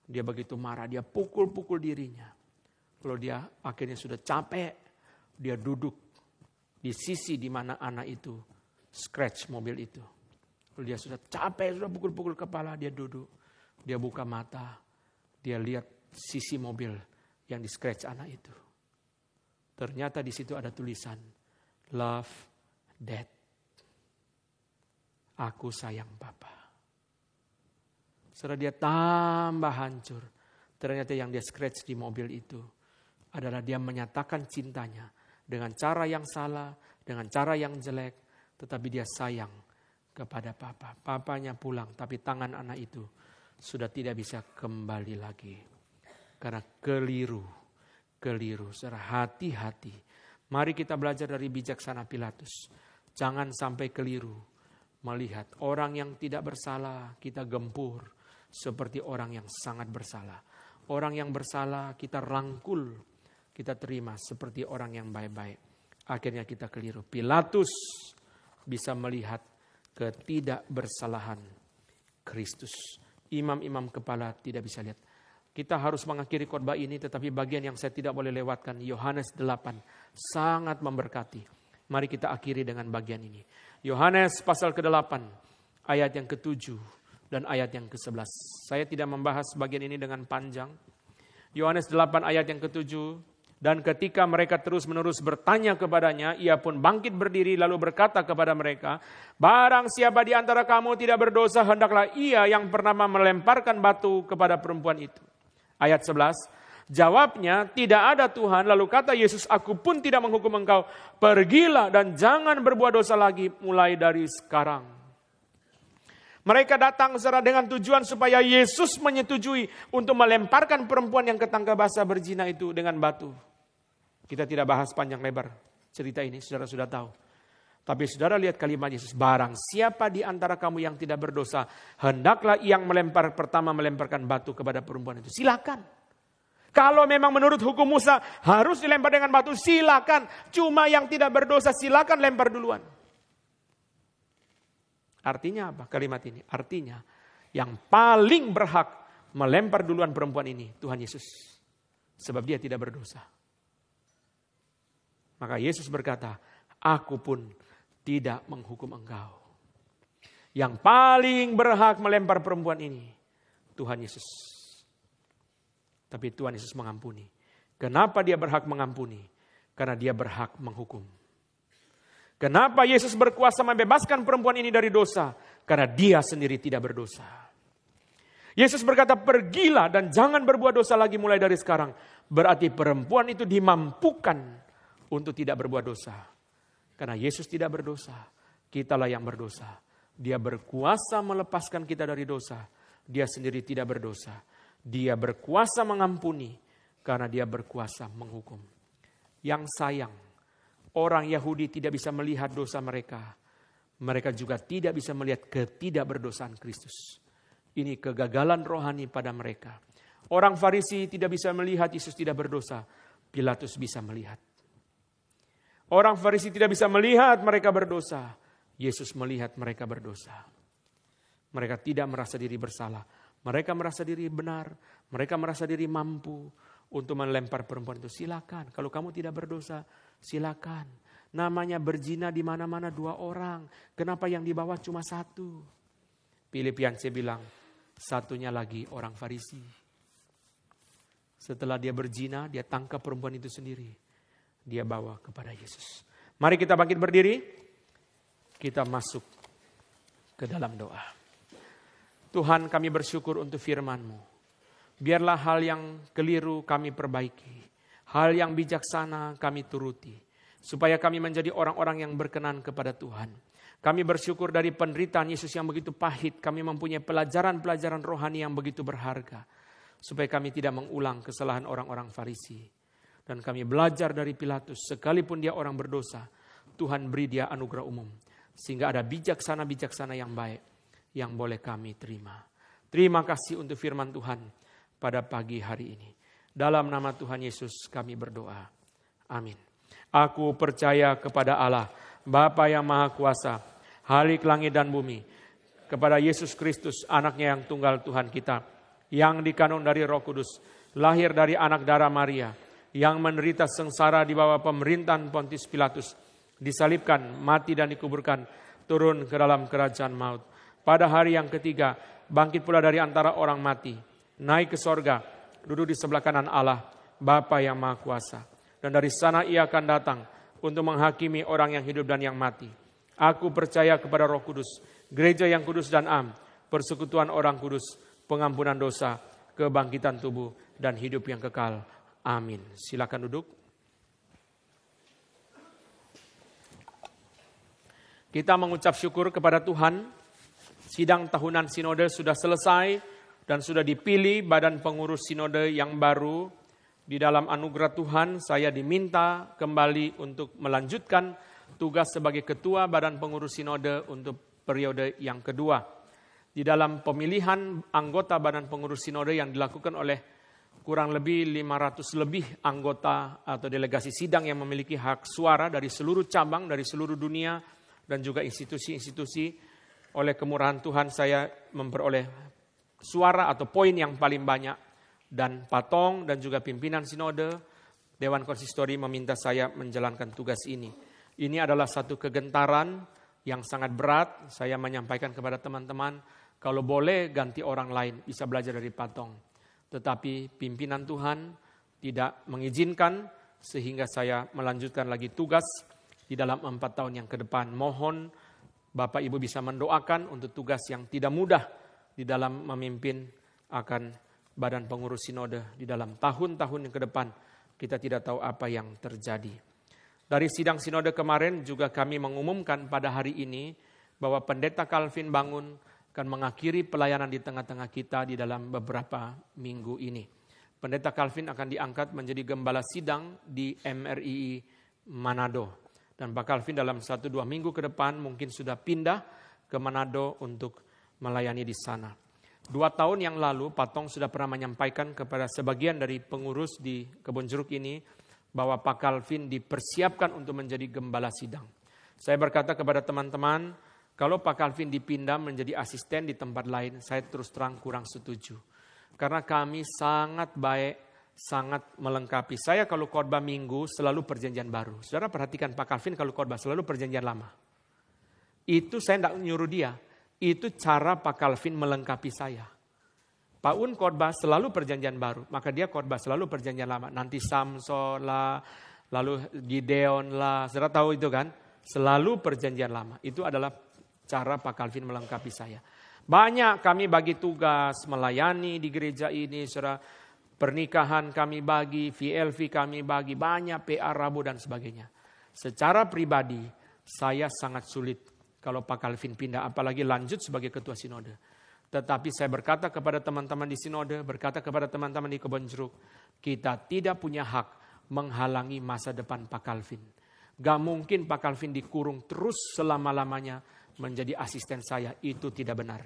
Dia begitu marah, dia pukul dirinya. Lalu dia akhirnya sudah capek, dia duduk di sisi di mana anak itu scratch mobil itu. Lalu dia sudah capek, sudah pukul kepala, dia duduk, dia buka mata, dia lihat sisi mobil yang di scratch anak itu. Ternyata di situ ada tulisan Love, Dad. Aku sayang Papa. Setelah dia tambah hancur, ternyata yang dia scratch di mobil itu adalah dia menyatakan cintanya dengan cara yang salah, dengan cara yang jelek, tetapi dia sayang kepada Papa. Papanya pulang, tapi tangan anak itu sudah tidak bisa kembali lagi. Karena keliru. Saudara, hati-hati. Mari kita belajar dari bijaksana Pilatus. Jangan sampai keliru melihat orang yang tidak bersalah kita gempur seperti orang yang sangat bersalah. Orang yang bersalah kita rangkul, kita terima seperti orang yang baik-baik. Akhirnya kita keliru. Pilatus bisa melihat ketidakbersalahan Kristus. Imam-imam kepala tidak bisa lihat. Kita harus mengakhiri khotbah ini, tetapi bagian yang saya tidak boleh lewatkan, Yohanes 8, sangat memberkati. Mari kita akhiri dengan bagian ini. Yohanes pasal ke-8, ayat yang ke-7 dan ayat yang ke-11. Saya tidak membahas bagian ini dengan panjang. Yohanes 8 ayat yang ke-7. Dan ketika mereka terus-menerus bertanya kepadanya, ia pun bangkit berdiri lalu berkata kepada mereka, barang siapa di antara kamu tidak berdosa, hendaklah ia yang pertama melemparkan batu kepada perempuan itu. Ayat 11, jawabnya, tidak ada Tuhan. Lalu kata Yesus, aku pun tidak menghukum engkau. Pergilah dan jangan berbuat dosa lagi mulai dari sekarang. Mereka datang secara dengan tujuan supaya Yesus menyetujui untuk melemparkan perempuan yang ketangkap basah berzina itu dengan batu. Kita tidak bahas panjang lebar cerita ini, saudara sudah tahu. Tapi saudara lihat kalimat Yesus, barang siapa di antara kamu yang tidak berdosa, hendaklah yang pertama melemparkan batu kepada perempuan itu. Silakan. Kalau memang menurut hukum Musa harus dilempar dengan batu, silakan. Cuma yang tidak berdosa silakan lempar duluan. Artinya apa kalimat ini? Artinya yang paling berhak melempar duluan perempuan ini Tuhan Yesus. Sebab dia tidak berdosa. Maka Yesus berkata, aku pun tidak menghukum engkau. Yang paling berhak melempar perempuan ini Tuhan Yesus. Tapi Tuhan Yesus mengampuni. Kenapa dia berhak mengampuni? Karena dia berhak menghukum. Kenapa Yesus berkuasa membebaskan perempuan ini dari dosa? Karena dia sendiri tidak berdosa. Yesus berkata, pergilah dan jangan berbuat dosa lagi mulai dari sekarang. Berarti perempuan itu dimampukan untuk tidak berbuat dosa. Karena Yesus tidak berdosa, kitalah yang berdosa. Dia berkuasa melepaskan kita dari dosa. Dia sendiri tidak berdosa. Dia berkuasa mengampuni karena dia berkuasa menghukum. Yang sayang, orang Yahudi tidak bisa melihat dosa mereka. Mereka juga tidak bisa melihat ketidakberdosaan Kristus. Ini kegagalan rohani pada mereka. Orang Farisi tidak bisa melihat Yesus tidak berdosa. Pilatus bisa melihat. Orang Farisi tidak bisa melihat mereka berdosa. Yesus melihat mereka berdosa. Mereka tidak merasa diri bersalah. Mereka merasa diri benar. Mereka merasa diri mampu untuk melempar perempuan itu. Silakan. Kalau kamu tidak berdosa, silakan. Namanya berzina di mana-mana 2 orang. Kenapa yang di bawah cuma 1? Filipianse bilang, satunya lagi orang Farisi. Setelah dia berzina, dia tangkap perempuan itu sendiri. Dia bawa kepada Yesus. Mari kita bangkit berdiri. Kita masuk ke dalam doa. Tuhan, kami bersyukur untuk firman-Mu. Biarlah hal yang keliru kami perbaiki. Hal yang bijaksana kami turuti. Supaya kami menjadi orang-orang yang berkenan kepada Tuhan. Kami bersyukur dari penderitaan Yesus yang begitu pahit. Kami mempunyai pelajaran-pelajaran rohani yang begitu berharga. Supaya kami tidak mengulang kesalahan orang-orang Farisi. Dan kami belajar dari Pilatus, sekalipun dia orang berdosa, Tuhan beri dia anugerah umum. Sehingga ada bijaksana-bijaksana yang baik, yang boleh kami terima. Terima kasih untuk firman Tuhan pada pagi hari ini. Dalam nama Tuhan Yesus kami berdoa. Amin. Aku percaya kepada Allah, Bapa yang Maha Kuasa, Halik langit dan bumi, kepada Yesus Kristus, anaknya yang tunggal Tuhan kita, yang dikandung dari Roh Kudus, lahir dari anak darah Maria, yang menderita sengsara di bawah pemerintahan Pontius Pilatus, disalibkan, mati dan dikuburkan, turun ke dalam kerajaan maut. Pada hari yang ketiga, bangkit pula dari antara orang mati, naik ke sorga, duduk di sebelah kanan Allah, Bapa yang Maha Kuasa. Dan dari sana ia akan datang untuk menghakimi orang yang hidup dan yang mati. Aku percaya kepada Roh Kudus, gereja yang kudus dan am, persekutuan orang kudus, pengampunan dosa, kebangkitan tubuh, dan hidup yang kekal. Amin. Silakan duduk. Kita mengucap syukur kepada Tuhan. Sidang tahunan sinode sudah selesai dan sudah dipilih badan pengurus sinode yang baru Di dalam anugerah Tuhan saya diminta kembali untuk melanjutkan tugas sebagai ketua Badan Pengurus Sinode untuk periode yang kedua. Di dalam pemilihan anggota Badan Pengurus Sinode yang dilakukan oleh kurang lebih 500 lebih anggota atau delegasi sidang yang memiliki hak suara dari seluruh cabang, dari seluruh dunia, dan juga institusi-institusi, oleh kemurahan Tuhan saya memperoleh suara atau poin yang paling banyak. Dan Patong dan juga pimpinan Sinode, Dewan Konsistori meminta saya menjalankan tugas ini. Ini adalah satu kegentaran yang sangat berat. Saya menyampaikan kepada teman-teman, kalau boleh ganti orang lain, bisa belajar dari Patong. Tetapi pimpinan Tuhan tidak mengizinkan, sehingga saya melanjutkan lagi tugas di dalam 4 tahun yang ke depan. Mohon Bapak Ibu bisa mendoakan untuk tugas yang tidak mudah di dalam memimpin akan Badan Pengurus Sinode di dalam tahun-tahun yang ke depan. Kita tidak tahu apa yang terjadi. Dari sidang Sinode kemarin juga kami mengumumkan pada hari ini bahwa Pendeta Calvin Bangun akan mengakhiri pelayanan di tengah-tengah kita di dalam beberapa minggu ini. Pendeta Calvin akan diangkat menjadi gembala sidang di MRII Manado. Dan Pak Calvin dalam 1-2 minggu ke depan mungkin sudah pindah ke Manado untuk melayani di sana. 2 tahun yang lalu Patong sudah pernah menyampaikan kepada sebagian dari pengurus di Kebon Jeruk ini bahwa Pak Calvin dipersiapkan untuk menjadi gembala sidang. Saya berkata kepada teman-teman, kalau Pak Calvin dipindah menjadi asisten di tempat lain, saya terus terang kurang setuju. Karena kami sangat baik, sangat melengkapi. Saya kalau khotbah minggu selalu perjanjian baru. Saudara perhatikan Pak Calvin kalau khotbah selalu perjanjian lama. Itu saya tidak nyuruh dia. Itu cara Pak Calvin melengkapi saya. Pak Un khotbah selalu perjanjian baru, maka dia khotbah selalu perjanjian lama. Nanti Samson lah, lalu Gideon lah, saudara tahu itu kan? Selalu perjanjian lama. Itu adalah cara Pak Calvin melengkapi saya. Banyak kami bagi tugas melayani di gereja ini, saudara. Pernikahan kami bagi, VLV kami bagi, banyak PA Rabu dan sebagainya. Secara pribadi, saya sangat sulit kalau Pak Calvin pindah, apalagi lanjut sebagai ketua sinode. Tetapi saya berkata kepada teman-teman di sinode, berkata kepada teman-teman di Kebon Jeruk, kita tidak punya hak menghalangi masa depan Pak Calvin. Gak mungkin Pak Calvin dikurung terus selama-lamanya menjadi asisten saya, itu tidak benar.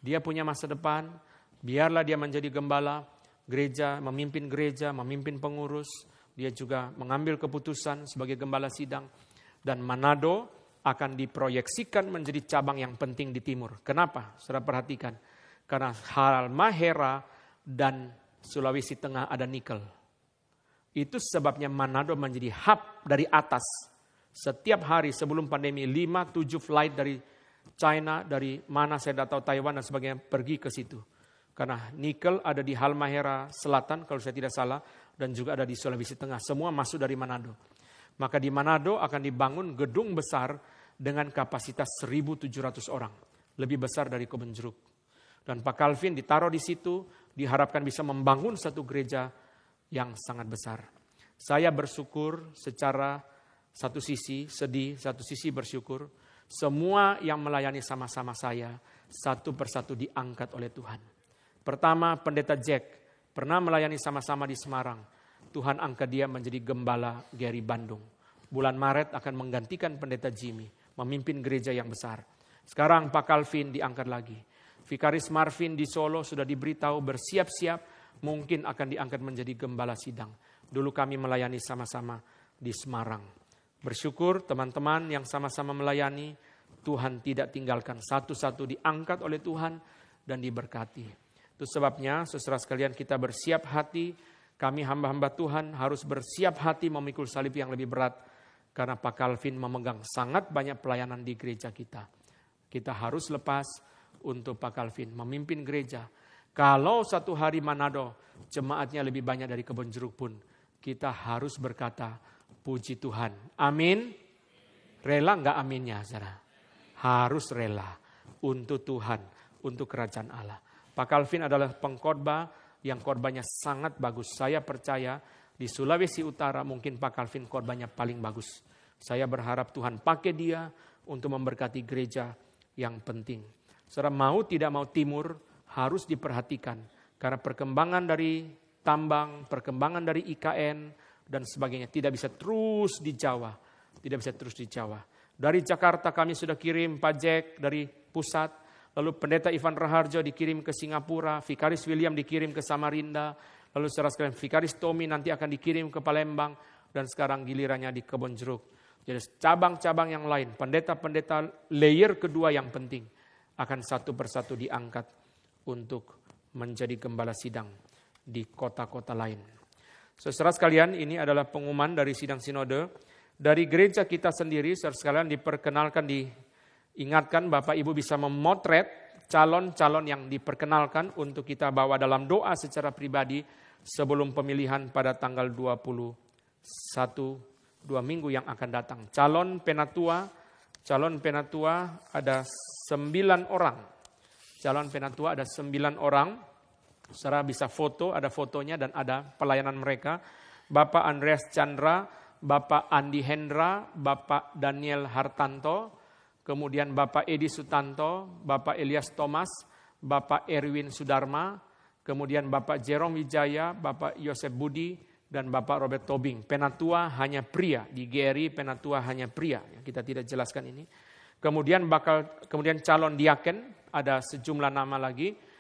Dia punya masa depan, biarlah dia menjadi gembala gereja, memimpin pengurus. Dia juga mengambil keputusan sebagai gembala sidang. Dan Manado akan diproyeksikan menjadi cabang yang penting di timur. Kenapa? Saudara perhatikan. Karena Halmahera dan Sulawesi Tengah ada nikel. Itu sebabnya Manado menjadi hub dari atas. Setiap hari sebelum pandemi 5-7 flight dari China, dari mana saya tidak tahu, Taiwan dan sebagainya, pergi ke situ. Karena nikel ada di Halmahera Selatan kalau saya tidak salah, dan juga ada di Sulawesi Tengah. Semua masuk dari Manado. Maka di Manado akan dibangun gedung besar dengan kapasitas 1.700 orang. Lebih besar dari Kebon Jeruk. Dan Pak Calvin ditaruh di situ, diharapkan bisa membangun satu gereja yang sangat besar. Saya bersyukur secara satu sisi sedih, satu sisi bersyukur. Semua yang melayani sama-sama saya, satu persatu diangkat oleh Tuhan. Pertama, Pendeta Jack pernah melayani sama-sama di Semarang. Tuhan angkat dia menjadi gembala Gary Bandung. Bulan Maret akan menggantikan Pendeta Jimmy, memimpin gereja yang besar. Sekarang Pak Calvin diangkat lagi. Vikaris Marvin di Solo sudah diberitahu bersiap-siap, mungkin akan diangkat menjadi gembala sidang. Dulu kami melayani sama-sama di Semarang. Bersyukur teman-teman yang sama-sama melayani, Tuhan tidak tinggalkan, satu-satu diangkat oleh Tuhan dan diberkati. Itu sebabnya saudara sekalian kita bersiap hati. Kami hamba-hamba Tuhan harus bersiap hati memikul salib yang lebih berat. Karena Pak Calvin memegang sangat banyak pelayanan di gereja kita. Kita harus lepas untuk Pak Calvin memimpin gereja. Kalau satu hari Manado jemaatnya lebih banyak dari Kebon Jeruk pun, kita harus berkata, puji Tuhan. Amin. Rela enggak aminnya, saudara? Harus rela untuk Tuhan, untuk kerajaan Allah. Pak Calvin adalah pengkhotbah yang khotbahnya sangat bagus. Saya percaya di Sulawesi Utara mungkin Pak Calvin khotbahnya paling bagus. Saya berharap Tuhan pakai dia untuk memberkati gereja yang penting. Saudara mau tidak mau timur harus diperhatikan. Karena perkembangan dari tambang, perkembangan dari IKN, dan sebagainya. Tidak bisa terus di Jawa. Tidak bisa terus di Jawa. Dari Jakarta kami sudah kirim Pak Jack dari pusat. Lalu Pendeta Ivan Raharjo dikirim ke Singapura. Vikaris William dikirim ke Samarinda. Lalu saudara sekalian Vikaris Tommy nanti akan dikirim ke Palembang. Dan sekarang gilirannya di Kebonjeruk. Jadi cabang-cabang yang lain. Pendeta-pendeta layer kedua yang penting. Akan satu persatu diangkat untuk menjadi gembala sidang di kota-kota lain. Saudara sekalian, ini adalah pengumuman dari sidang sinode. Dari gereja kita sendiri, saudara sekalian diperkenalkan, diingatkan Bapak Ibu bisa memotret calon-calon yang diperkenalkan untuk kita bawa dalam doa secara pribadi sebelum pemilihan pada tanggal 21, 2 minggu yang akan datang. Calon penatua ada 9 orang. Calon penatua ada 9 orang. Saudara bisa foto, ada fotonya dan ada pelayanan mereka. Bapak Andreas Chandra, Bapak Andi Hendra, Bapak Daniel Hartanto, kemudian Bapak Edi Sutanto, Bapak Elias Thomas, Bapak Erwin Sudarma, kemudian Bapak Jerome Wijaya, Bapak Yosef Budi, dan Bapak Robert Tobing. Penatua hanya pria, di GRI penatua hanya pria, kita tidak jelaskan ini. Kemudian calon diaken, ada sejumlah nama lagi.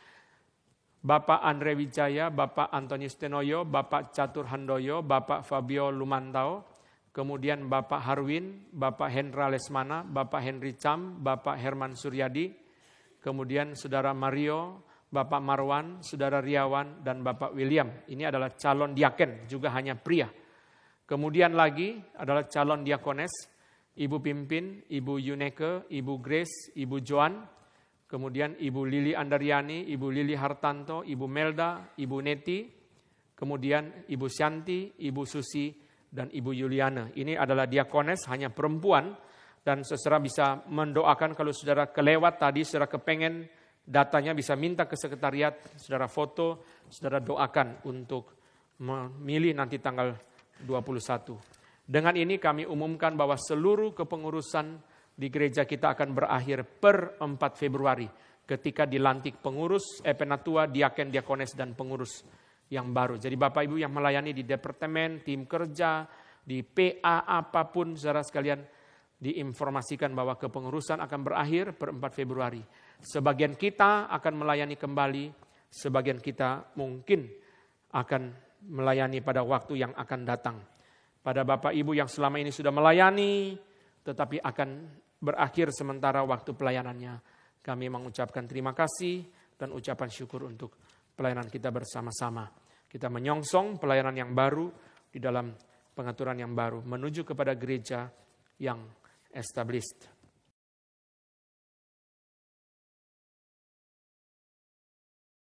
Bapak Andre Wijaya, Bapak Antonius Tenoyo, Bapak Catur Handoyo, Bapak Fabio Lumantau, kemudian Bapak Harwin, Bapak Hendra Lesmana, Bapak Henry Cham, Bapak Herman Suryadi, kemudian Saudara Mario, Bapak Marwan, Saudara Riawan, dan Bapak William. Ini adalah calon diaken, juga hanya pria. Kemudian lagi adalah calon diakones, Ibu Pimpin, Ibu Yuneke, Ibu Grace, Ibu Joan, kemudian Ibu Lili Andariani, Ibu Lili Hartanto, Ibu Melda, Ibu Neti, kemudian Ibu Syanti, Ibu Susi, dan Ibu Yuliana. Ini adalah diakones, hanya perempuan. Dan saudara bisa mendoakan kalau saudara kelewat tadi, saudara kepengen datanya bisa minta ke sekretariat, saudara foto, saudara doakan untuk memilih nanti tanggal 21. Dengan ini kami umumkan bahwa seluruh kepengurusan di gereja kita akan berakhir per 4 Februari ketika dilantik penatua, diaken, diakones, dan pengurus yang baru. Jadi Bapak Ibu yang melayani di departemen, tim kerja, di PA apapun, saudara sekalian diinformasikan bahwa kepengurusan akan berakhir per 4 Februari. Sebagian kita akan melayani kembali, sebagian kita mungkin akan melayani pada waktu yang akan datang. Pada Bapak Ibu yang selama ini sudah melayani, tetapi akan berakhir sementara waktu pelayanannya. Kami mengucapkan terima kasih dan ucapan syukur untuk pelayanan kita bersama-sama. Kita menyongsong pelayanan yang baru di dalam pengaturan yang baru, menuju kepada gereja yang established.